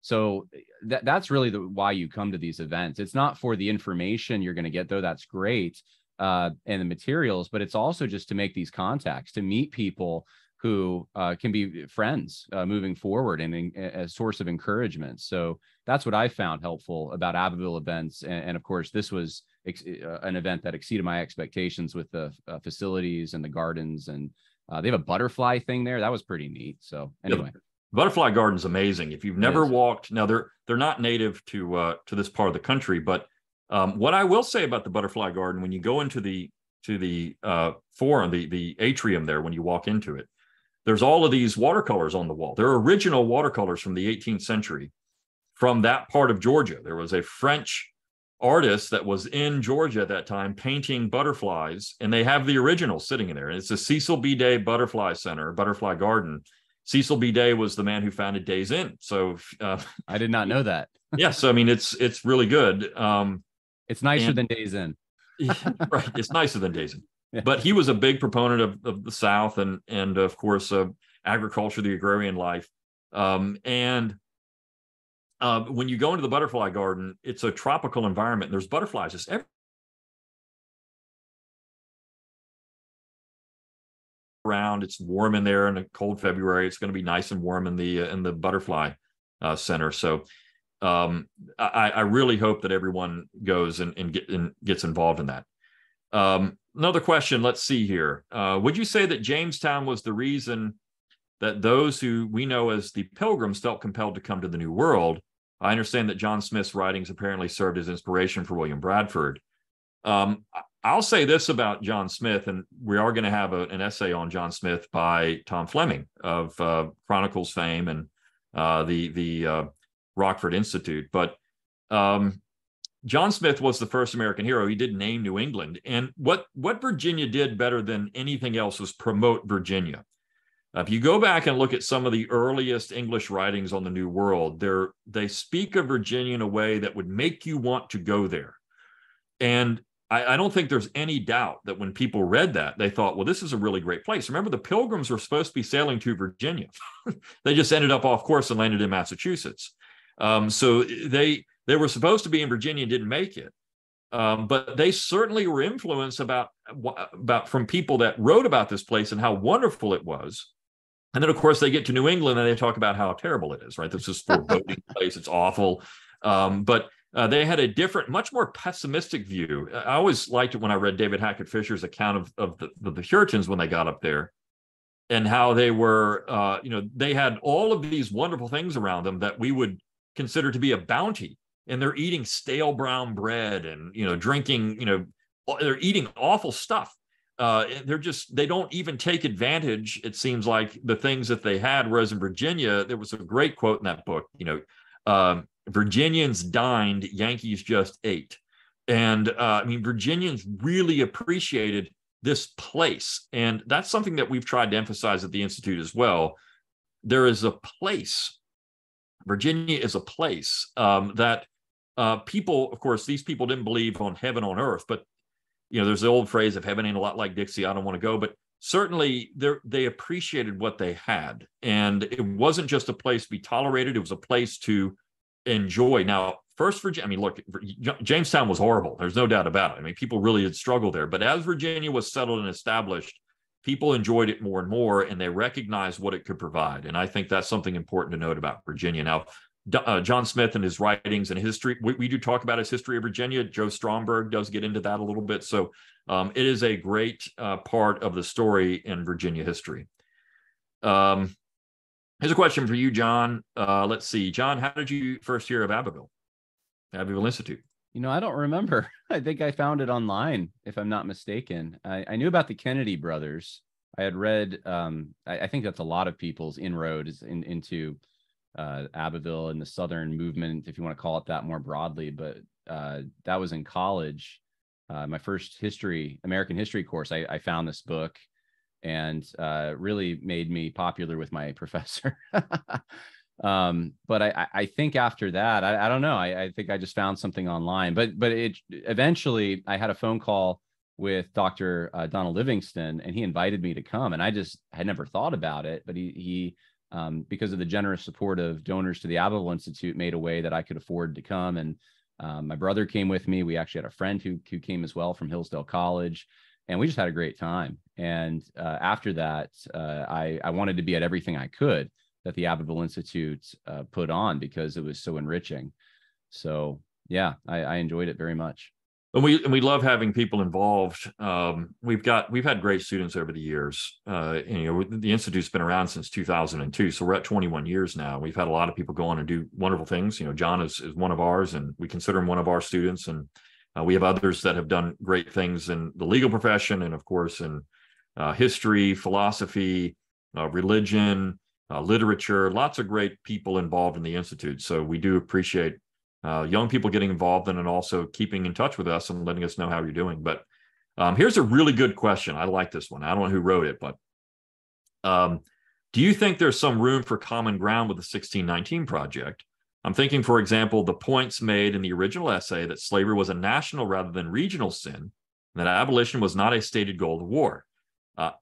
so that's really why you come to these events. It's not for the information you're going to get, though that's great, and the materials, but it's also just to make these contacts, to meet people who can be friends moving forward and a source of encouragement. So that's what I found helpful about Abbeville events. And of course, this was an event that exceeded my expectations with the facilities and the gardens. And they have a butterfly thing there. That was pretty neat. So anyway. Yeah, Butterfly Garden's amazing. If you've never walked, now they're not native to this part of the country, but what I will say about the Butterfly Garden, when you go into the forum, the atrium there, when you walk into it, there's all of these watercolors on the wall. They're original watercolors from the 18th century from that part of Georgia. There was a French artist that was in Georgia at that time painting butterflies, and they have the original sitting in there. And it's the Cecil B. Day Butterfly Center, Butterfly Garden. Cecil B. Day was the man who founded Days Inn. So I did not know that. Yes, I mean, it's really good. It's nicer than Days Inn. Right, it's nicer than Days Inn. But he was a big proponent of the South and of course agriculture, the agrarian life. When you go into the Butterfly Garden, it's a tropical environment. There's butterflies just around. It's warm in there in a cold February. It's going to be nice and warm in the Butterfly Center. So I really hope that everyone goes and gets involved in that. Another question, let's see here. Would you say that Jamestown was the reason that those who we know as the Pilgrims felt compelled to come to the New World? I understand that John Smith's writings apparently served as inspiration for William Bradford. I'll say this about John Smith, and we are going to have an essay on John Smith by Tom Fleming of Chronicles fame and the Rockford Institute. But John Smith was the first American hero. He did name New England. And what Virginia did better than anything else was promote Virginia. If you go back and look at some of the earliest English writings on the New World, they speak of Virginia in a way that would make you want to go there. And I don't think there's any doubt that when people read that, they thought, well, this is a really great place. Remember, the Pilgrims were supposed to be sailing to Virginia. They just ended up off course and landed in Massachusetts. So they were supposed to be in Virginia and didn't make it. But they certainly were influenced about from people that wrote about this place and how wonderful it was. And then, of course, they get to New England and they talk about how terrible it is, right? This is a foreboding place. It's awful. But they had a different, much more pessimistic view. I always liked it when I read David Hackett Fisher's account of the Puritans when they got up there, and how they were, they had all of these wonderful things around them that we would consider to be a bounty. And they're eating stale brown bread and, drinking, they're eating awful stuff. They don't even take advantage, it seems like, the things that they had. Whereas in Virginia, there was a great quote in that book, Virginians dined, Yankees just ate. And Virginians really appreciated this place. And that's something that we've tried to emphasize at the Institute as well. There is a place, Virginia is a place that people, of course, these people didn't believe on heaven on earth, but there's the old phrase, if heaven ain't a lot like Dixie, I don't want to go. But certainly they appreciated what they had. And it wasn't just a place to be tolerated, it was a place to enjoy. Now, first Virginia, look, Jamestown was horrible. There's no doubt about it. People really did struggle there. But as Virginia was settled and established, people enjoyed it more and more, and they recognized what it could provide. And I think that's something important to note about Virginia. Now, John Smith and his writings and history, we do talk about his history of Virginia. Joe Stromberg does get into that a little bit. So it is a great part of the story in Virginia history. Here's a question for you, John. Let's see. John, how did you first hear of Abbeville Institute? I don't remember. I think I found it online, if I'm not mistaken. I knew about the Kennedy brothers. I had read, I think that's a lot of people's inroads into Abbeville and the Southern movement, if you want to call it that more broadly. But that was in college. My first American history course, I found this book, and really made me popular with my professor. But I think after that, I don't know. I think I just found something online. But it eventually, I had a phone call with Dr. Donald Livingston, and he invited me to come. And I had never thought about it, but he because of the generous support of donors to the Abbeville Institute, made a way that I could afford to come. And my brother came with me. We actually had a friend who came as well from Hillsdale College, and we just had a great time. And after that, I wanted to be at everything I could that the Abbeville Institute put on, because it was so enriching. So yeah, I enjoyed it very much. And we love having people involved. We've had great students over the years. The Institute's been around since 2002, so we're at 21 years now. We've had a lot of people go on and do wonderful things. John is one of ours, and we consider him one of our students. And we have others that have done great things in the legal profession, and of course in history, philosophy, religion, literature. Lots of great people involved in the Institute. So we do appreciate young people getting involved in, and also keeping in touch with us and letting us know how you're doing. But here's a really good question. I like this one. I don't know who wrote it, but do you think there's some room for common ground with the 1619 Project? I'm thinking, for example, the points made in the original essay that slavery was a national rather than regional sin, and that abolition was not a stated goal of the war.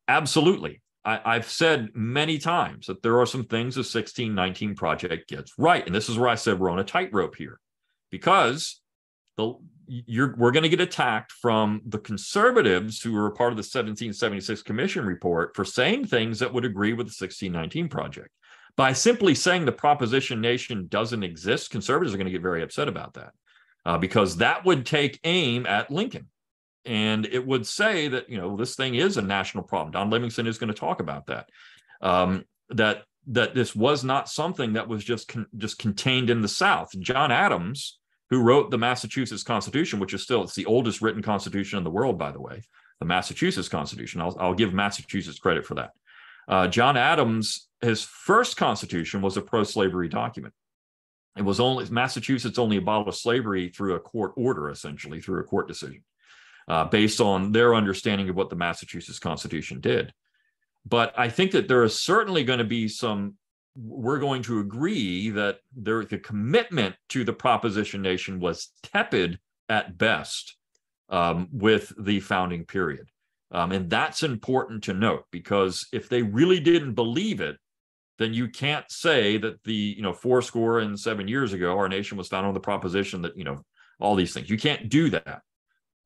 Absolutely. I've said many times that there are some things the 1619 Project gets right. And this is where I said we're on a tightrope here, because we're going to get attacked from the conservatives who were a part of the 1776 Commission report for saying things that would agree with the 1619 Project. By simply saying the proposition nation doesn't exist, conservatives are going to get very upset about that, because that would take aim at Lincoln. And it would say that, this thing is a national problem. Don Livingston is going to talk about that, that this was not something that was just contained in the South. John Adams, who wrote the Massachusetts Constitution, which is it's the oldest written constitution in the world, by the way, the Massachusetts Constitution. I'll give Massachusetts credit for that. John Adams, his first constitution was a pro-slavery document. It was Massachusetts only abolished slavery through a court order, essentially through a court decision, based on their understanding of what the Massachusetts Constitution did. But I think that there is certainly going to be we're going to agree that the commitment to the proposition nation was tepid at best. with the founding period. And that's important to note, because if they really didn't believe it, then you can't say that the, 7 years ago, our nation was founded on the proposition that, all these things. You can't do that.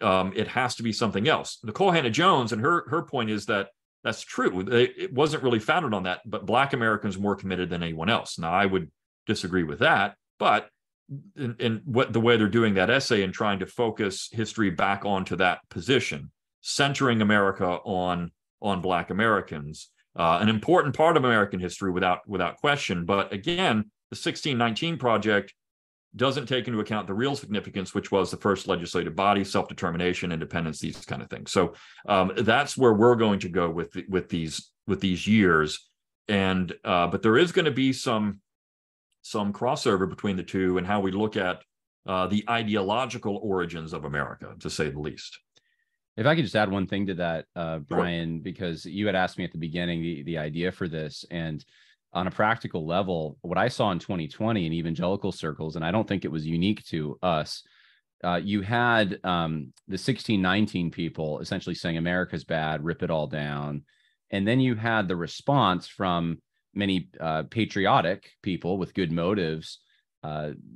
It has to be something else. Nicole Hannah-Jones, and her point is that that's true. It wasn't really founded on that, but Black Americans were more committed than anyone else. Now, I would disagree with that, but in what the way they're doing that essay and trying to focus history back onto that position, centering America on Black Americans, an important part of American history without question. But again, the 1619 Project doesn't take into account the real significance, which was the first legislative body, self-determination, independence, these kind of things. So that's where we're going to go with these years. And but there is going to be some crossover between the two and how we look at the ideological origins of America, to say the least. If I could just add one thing to that, Brian, Sure. because you had asked me at the beginning the idea for this, and on a practical level, what I saw in 2020 in evangelical circles, and I don't think it was unique to us, you had the 1619 people essentially saying America's bad, rip it all down. And then you had the response from many patriotic people with good motives,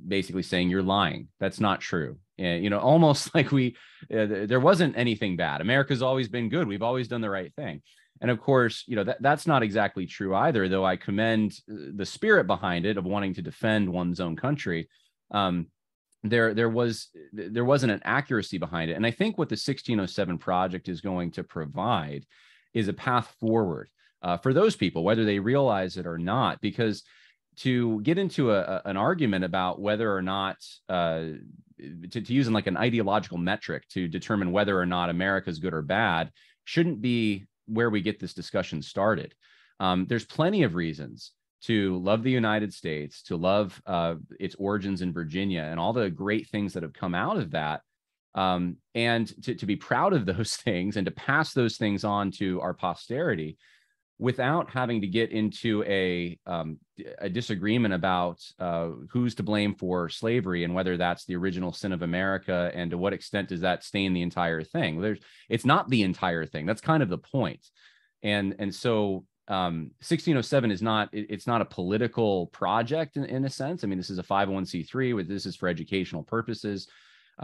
basically saying, you're lying. That's not true. And, almost like there wasn't anything bad. America's always been good. We've always done the right thing. And of course, that's not exactly true either, though I commend the spirit behind it of wanting to defend one's own country. There wasn't an accuracy behind it. And I think what the 1607 Project is going to provide is a path forward for those people, whether they realize it or not, because to get into an argument about whether or not to use in like an ideological metric to determine whether or not America's good or bad shouldn't be where we get this discussion started. There's plenty of reasons to love the United States, to love its origins in Virginia and all the great things that have come out of that, and to be proud of those things and to pass those things on to our posterity without having to get into a disagreement about who's to blame for slavery and whether that's the original sin of America and to what extent does that stain the entire thing. It's not the entire thing. That's kind of the point. And so 1607 is not a political project in a sense. I mean, this is a 501c3. This is for educational purposes.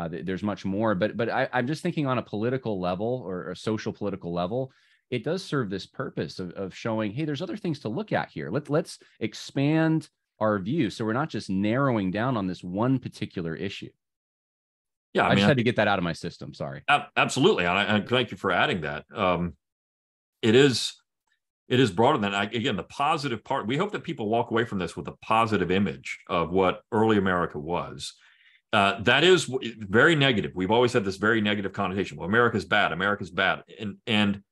There's much more, but I'm just thinking on a political level or a social political level, it does serve this purpose of showing, hey, there's other things to look at here. Let's expand our view so we're not just narrowing down on this one particular issue. Yeah, I just had to get that out of my system. Sorry. Absolutely, and I thank you for adding that. It is broader than that. Again, the positive part. We hope that people walk away from this with a positive image of what early America was. That is very negative. We've always had this very negative connotation. Well, America's bad. America's bad, and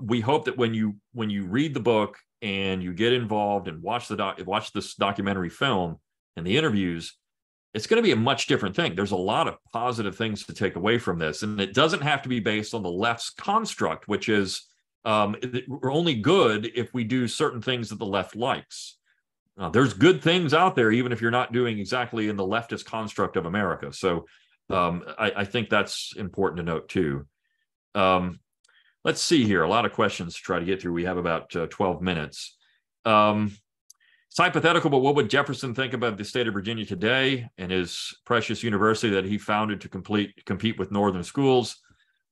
we hope that when you read the book and you get involved and watch this documentary film and the interviews, it's going to be a much different thing. There's a lot of positive things to take away from this, and it doesn't have to be based on the left's construct, which is we're only good if we do certain things that the left likes. There's good things out there, even if you're not doing exactly in the leftist construct of America. So I think that's important to note too. Let's see here. A lot of questions to try to get through. We have about 12 minutes. It's hypothetical, but what would Jefferson think about the state of Virginia today and his precious university that he founded to compete with Northern schools?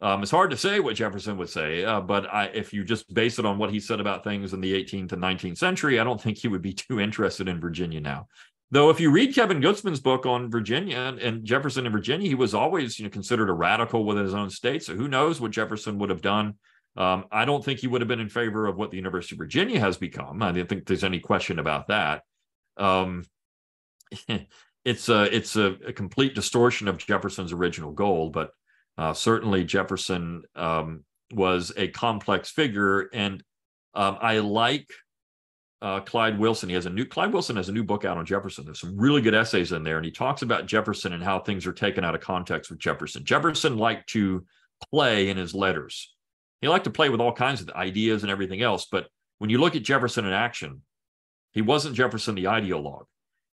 It's hard to say what Jefferson would say, but if you just base it on what he said about things in the 18th and 19th century, I don't think he would be too interested in Virginia now. Though if you read Kevin Gutzman's book on Virginia and Jefferson in Virginia, he was always considered a radical within his own state. So who knows what Jefferson would have done. I don't think he would have been in favor of what the University of Virginia has become. I don't think there's any question about that. It's a complete distortion of Jefferson's original goal, but certainly Jefferson was a complex figure, and I like Clyde Wilson. Clyde Wilson has a new book out on Jefferson. There's some really good essays in there, and he talks about Jefferson and how things are taken out of context with Jefferson. Jefferson liked to play in his letters. He liked to play with all kinds of ideas and everything else, but when you look at Jefferson in action, he wasn't Jefferson the ideologue.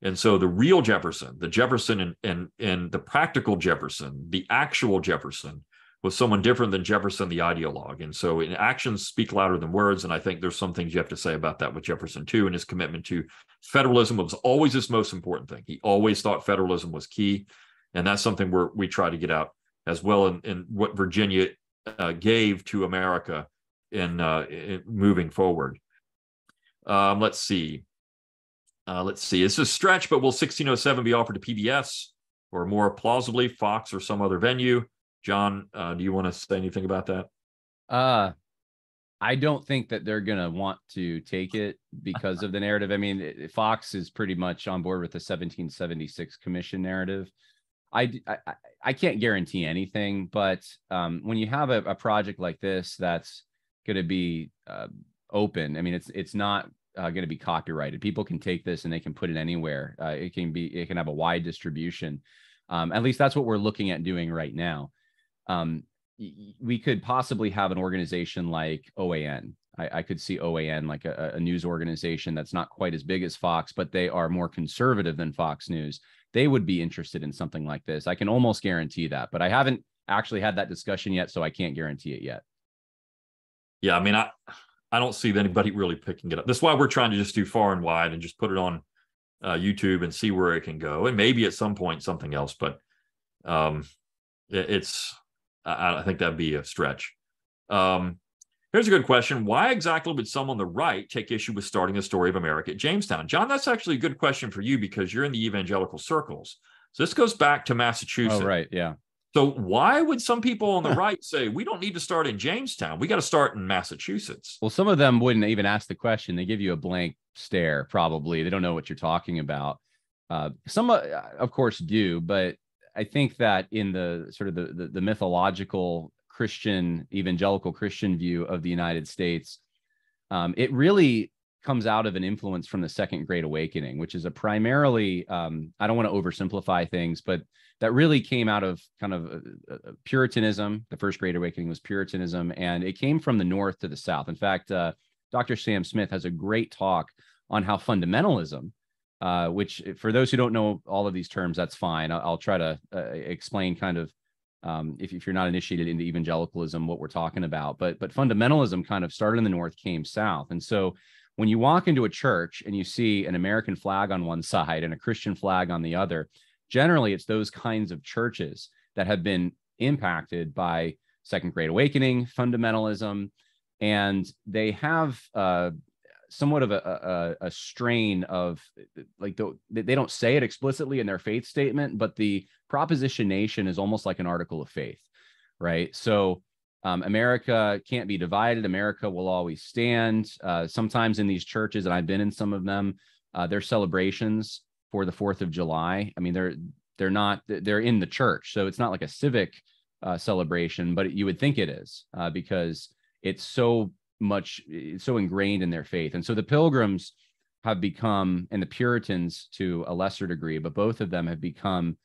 And so the real Jefferson, the Jefferson and the practical Jefferson, the actual Jefferson, was someone different than Jefferson, the ideologue. And so actions speak louder than words. And I think there's some things you have to say about that with Jefferson too. And his commitment to federalism was always his most important thing. He always thought federalism was key. And that's something we try to get out as well in what Virginia gave to America in moving forward. Let's see. It's a stretch, but will 1607 be offered to PBS or more plausibly Fox or some other venue? John, do you want to say anything about that? I don't think that they're going to want to take it because of the narrative. I mean, Fox is pretty much on board with the 1776 commission narrative. I can't guarantee anything, but when you have a project like this that's going to be open, I mean, it's not going to be copyrighted. People can take this and they can put it anywhere. It can have a wide distribution. At least that's what we're looking at doing right now. We could possibly have an organization like OAN. I could see OAN like a news organization that's not quite as big as Fox, but they are more conservative than Fox News. They would be interested in something like this. I can almost guarantee that, but I haven't actually had that discussion yet, so I can't guarantee it yet. Yeah, I mean, I don't see anybody really picking it up. That's why we're trying to just do far and wide and just put it on YouTube and see where it can go. And maybe at some point something else, but I think that'd be a stretch. Here's a good question. Why exactly would some on the right take issue with starting the story of America at Jamestown? John, that's actually a good question for you because you're in the evangelical circles. So this goes back to Massachusetts. Oh, right. Yeah. So why would some people on the right say, we don't need to start in Jamestown? We got to start in Massachusetts. Well, some of them wouldn't even ask the question. They give you a blank stare, probably. They don't know what you're talking about. Some, of course, do, but I think that in the sort of the mythological Christian, evangelical Christian view of the United States, it really comes out of an influence from the Second Great Awakening, which is a primarily, I don't want to oversimplify things, but that really came out of kind of Puritanism. The First Great Awakening was Puritanism, and it came from the North to the South. In fact, Dr. Sam Smith has a great talk on how fundamentalism, which for those who don't know all of these terms, that's fine. I'll try to explain kind of, if you're not initiated into evangelicalism, what we're talking about. But fundamentalism kind of started in the North, came south. And so when you walk into a church and you see an American flag on one side and a Christian flag on the other, generally it's those kinds of churches that have been impacted by Second Great Awakening, fundamentalism, and they have somewhat of a strain of, like, they don't say it explicitly in their faith statement, but the propositionation is almost like an article of faith, right? So America can't be divided. America will always stand. Sometimes in these churches, and I've been in some of them, their celebrations for the 4th of July. I mean, they're in the church, so it's not like a civic celebration, but you would think it is because it's so ingrained in their faith. And so the Pilgrims have become, and the Puritans to a lesser degree, but both of them have become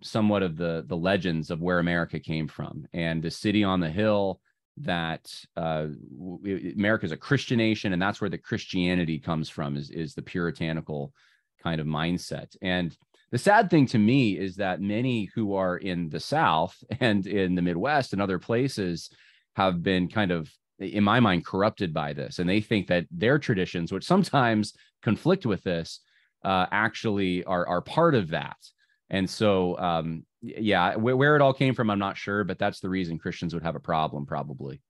somewhat of the legends of where America came from, and the city on the hill that America is a Christian nation, and that's where the Christianity comes from, is the puritanical kind of mindset. And the sad thing to me is that many who are in the South and in the Midwest and other places have been kind of, in my mind, corrupted by this. And they think that their traditions, which sometimes conflict with this, actually are part of that. And so, yeah, where it all came from, I'm not sure, but that's the reason Christians would have a problem, probably.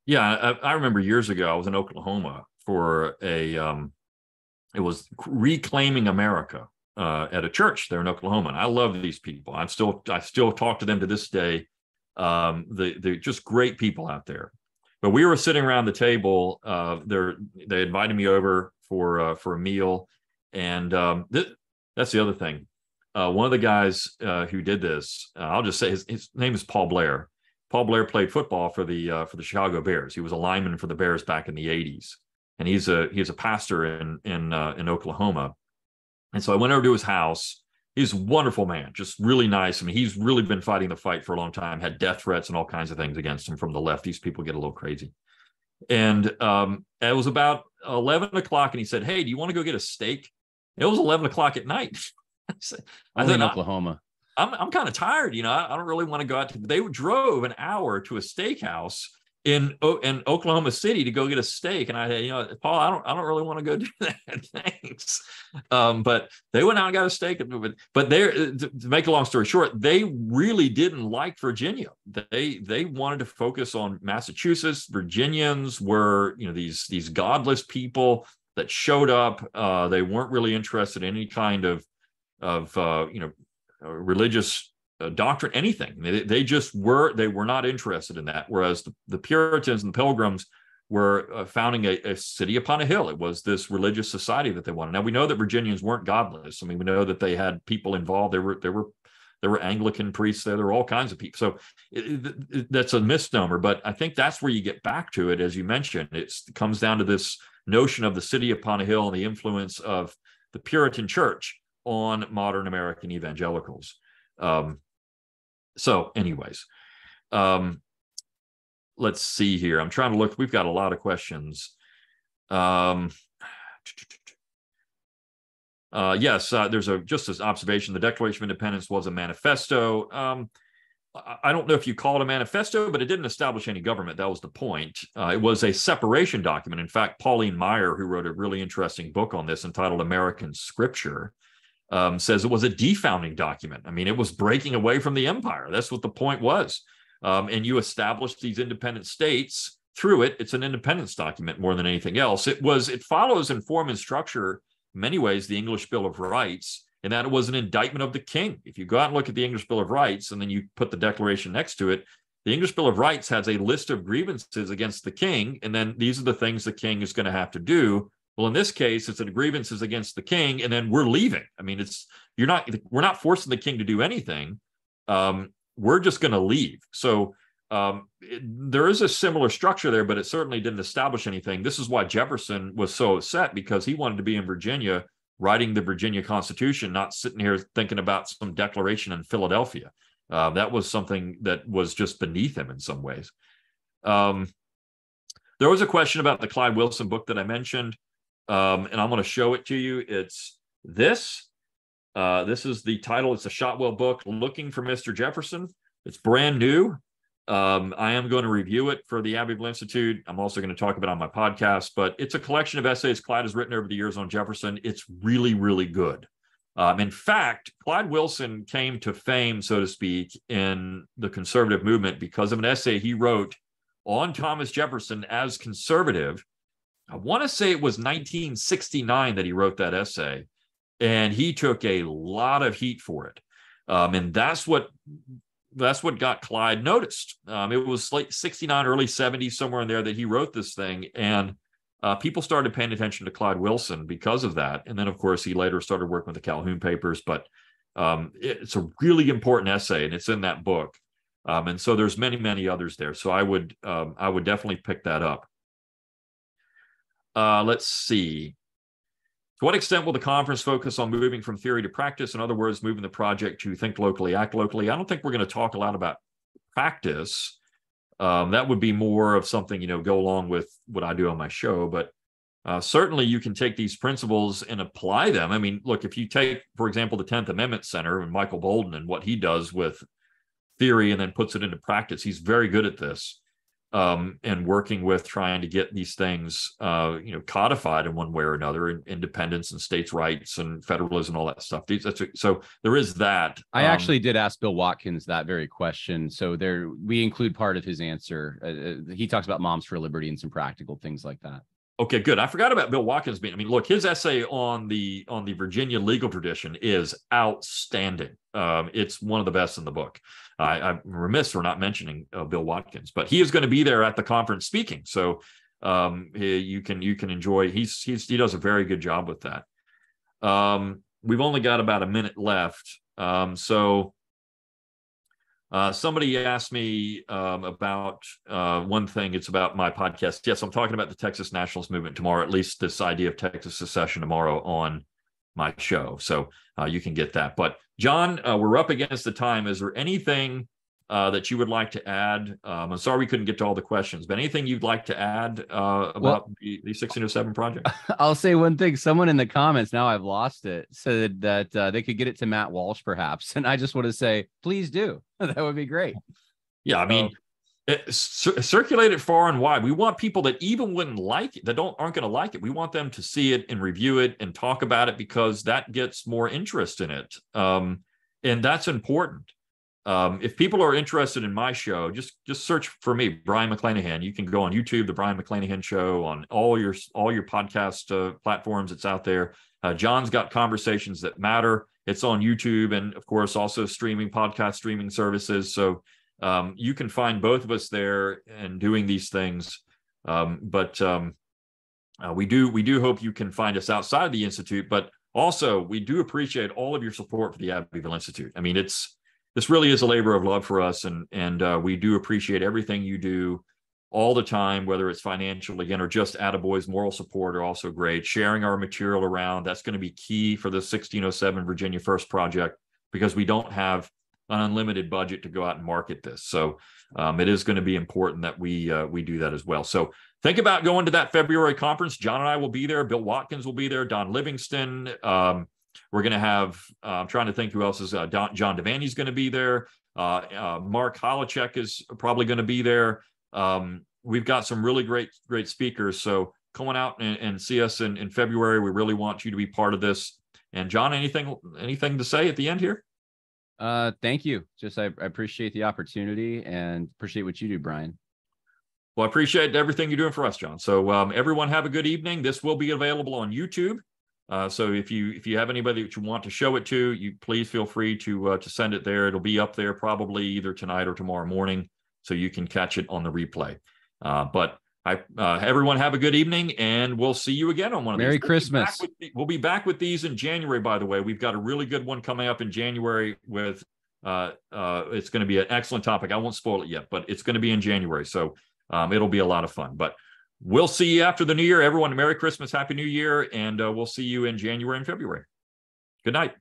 Yeah, I remember years ago, I was in Oklahoma for it was Reclaiming America at a church there in Oklahoma. And I love these people. I still talk to them to this day. They're just great people out there. But we were sitting around the table. They invited me over for a meal, and that's the other thing. One of the guys who did this, I'll just say his name is Paul Blair. Paul Blair played football for the Chicago Bears. He was a lineman for the Bears back in the 80s, and he's a pastor in Oklahoma. And so I went over to his house. He's a wonderful man, just really nice. I mean, he's really been fighting the fight for a long time, had death threats and all kinds of things against him from the left. These people get a little crazy. And it was about 11 o'clock, and he said, "Hey, do you want to go get a steak?" It was 11 o'clock at night. I was in Oklahoma. I'm kind of tired. I don't really want to go out to. They drove an hour to a steakhouse in Oklahoma City to go get a steak, and Paul, I don't really want to go do that. Thanks. But they went out and got a steak. But to make a long story short, they really didn't like Virginia. They wanted to focus on Massachusetts. Virginians were, these godless people that showed up. They weren't really interested in any kind of religious doctrine, anything. They were not interested in that. Whereas the Puritans and the Pilgrims were founding a city upon a hill. It was this religious society that they wanted. Now we know that Virginians weren't godless. I mean, we know that they had people involved. There were Anglican priests there. There were all kinds of people. So that's a misnomer. But I think that's where you get back to it, as you mentioned. It comes down to this notion of the city upon a hill and the influence of the Puritan church on modern American evangelicals. So anyways, let's see here. I'm trying to look. We've got a lot of questions. Yes, there's just as observation. The Declaration of Independence was a manifesto. I don't know if you call it a manifesto, but it didn't establish any government. That was the point. It was a separation document. In fact, Pauline Maier, who wrote a really interesting book on this entitled American Scripture, says it was a defounding document. I mean, it was breaking away from the empire. That's what the point was. And you established these independent states through it. It's an independence document more than anything else. It follows in form and structure, in many ways, the English Bill of Rights, in that it was an indictment of the king. If you go out and look at the English Bill of Rights and then you put the Declaration next to it, the English Bill of Rights has a list of grievances against the king, and then these are the things the king is going to have to do. Well, in this case, it's the grievances against the king, and then we're leaving. I mean, we're not forcing the king to do anything. We're just going to leave. So there is a similar structure there, but it certainly didn't establish anything. This is why Jefferson was so upset, because he wanted to be in Virginia writing the Virginia Constitution, not sitting here thinking about some declaration in Philadelphia. That was something that was just beneath him in some ways. There was a question about the Clyde Wilson book that I mentioned, and I'm going to show it to you. It's this. This is the title. It's a Shotwell book, Looking for Mr. Jefferson. It's brand new. I am going to review it for the Abbeville Institute. I'm also going to talk about it on my podcast, but it's a collection of essays Clyde has written over the years on Jefferson. It's really, really good. In fact, Clyde Wilson came to fame, so to speak, in the conservative movement because of an essay he wrote on Thomas Jefferson as conservative. I want to say it was 1969 that he wrote that essay, and he took a lot of heat for it. And that's what got Clyde noticed. It was late 69, early 70s, somewhere in there that he wrote this thing. And people started paying attention to Clyde Wilson because of that. And then, of course, he later started working with the Calhoun Papers. But it's a really important essay, and it's in that book. And so there's many, many others there. So I would definitely pick that up. Let's see. To what extent will the conference focus on moving from theory to practice? In other words, moving the project to think locally, act locally. I don't think we're going to talk a lot about practice. That would be more of something, go along with what I do on my show. But certainly you can take these principles and apply them. I mean, look, if you take, for example, the 10th Amendment Center and Michael Bolden and what he does with theory and then puts it into practice, he's very good at this. And working with trying to get these things, codified in one way or another, independence and states' rights and federalism and all that stuff. So there is that. I actually did ask Bill Watkins that very question. So we include part of his answer. He talks about Moms for Liberty and some practical things like that. Okay, good. I forgot about Bill Watkins look, his essay on the Virginia legal tradition is outstanding. It's one of the best in the book. I'm remiss for not mentioning Bill Watkins, but he is going to be there at the conference speaking. So you can enjoy. He does a very good job with that. We've only got about a minute left. Somebody asked me about one thing. It's about my podcast. Yes, I'm talking about the Texas Nationalist Movement tomorrow, at least this idea of Texas secession tomorrow on my show. So you can get that. But John, we're up against the time. Is there anything that you would like to add? I'm sorry we couldn't get to all the questions, but anything you'd like to add about the 1607 project? I'll say one thing. Someone in the comments, now I've lost it, said that they could get it to Matt Walsh, perhaps. And I just want to say, please do. That would be great. Yeah, I mean, circulate it far and wide. We want people that even wouldn't like it, that aren't going to like it. We want them to see it and review it and talk about it, because that gets more interest in it. And that's important. If people are interested in my show, just search for me, Brian McClanahan. You can go on YouTube, the Brian McClanahan Show, on all your podcast platforms. It's out there. John's got Conversations That Matter. It's on YouTube, and of course also podcast streaming services. So you can find both of us there and doing these things. But we do hope you can find us outside of the Institute. But also, we do appreciate all of your support for the Abbeville Institute. I mean, this really is a labor of love for us, and we do appreciate everything you do all the time, whether it's financial, again, or just attaboys. Moral support are also great. Sharing our material around, that's going to be key for the 1607 Virginia First project, because we don't have an unlimited budget to go out and market this. So it is going to be important that we do that as well. So think about going to that February conference. John and I will be there. Bill Watkins will be there. Don Livingston. We're going to have, I'm trying to think who else is, John Devaney's going to be there. Mark Holacek is probably going to be there. We've got some really great speakers. So come on out and see us in February. We really want you to be part of this. And John, anything to say at the end here? Thank you. Just, I appreciate the opportunity and appreciate what you do, Brian. Well, I appreciate everything you're doing for us, John. So everyone have a good evening. This will be available on YouTube. So if you have anybody that you want to show it to, you please feel free to send it there. It'll be up there probably either tonight or tomorrow morning, so you can catch it on the replay. But everyone have a good evening, and we'll see you again on one of these. Merry Christmas. We'll be back with these in January, by the way. We've got a really good one coming up in January with, it's going to be an excellent topic. I won't spoil it yet, but it's going to be in January. So it'll be a lot of fun. But we'll see you after the new year. Everyone, Merry Christmas, Happy New Year, and we'll see you in January and February. Good night.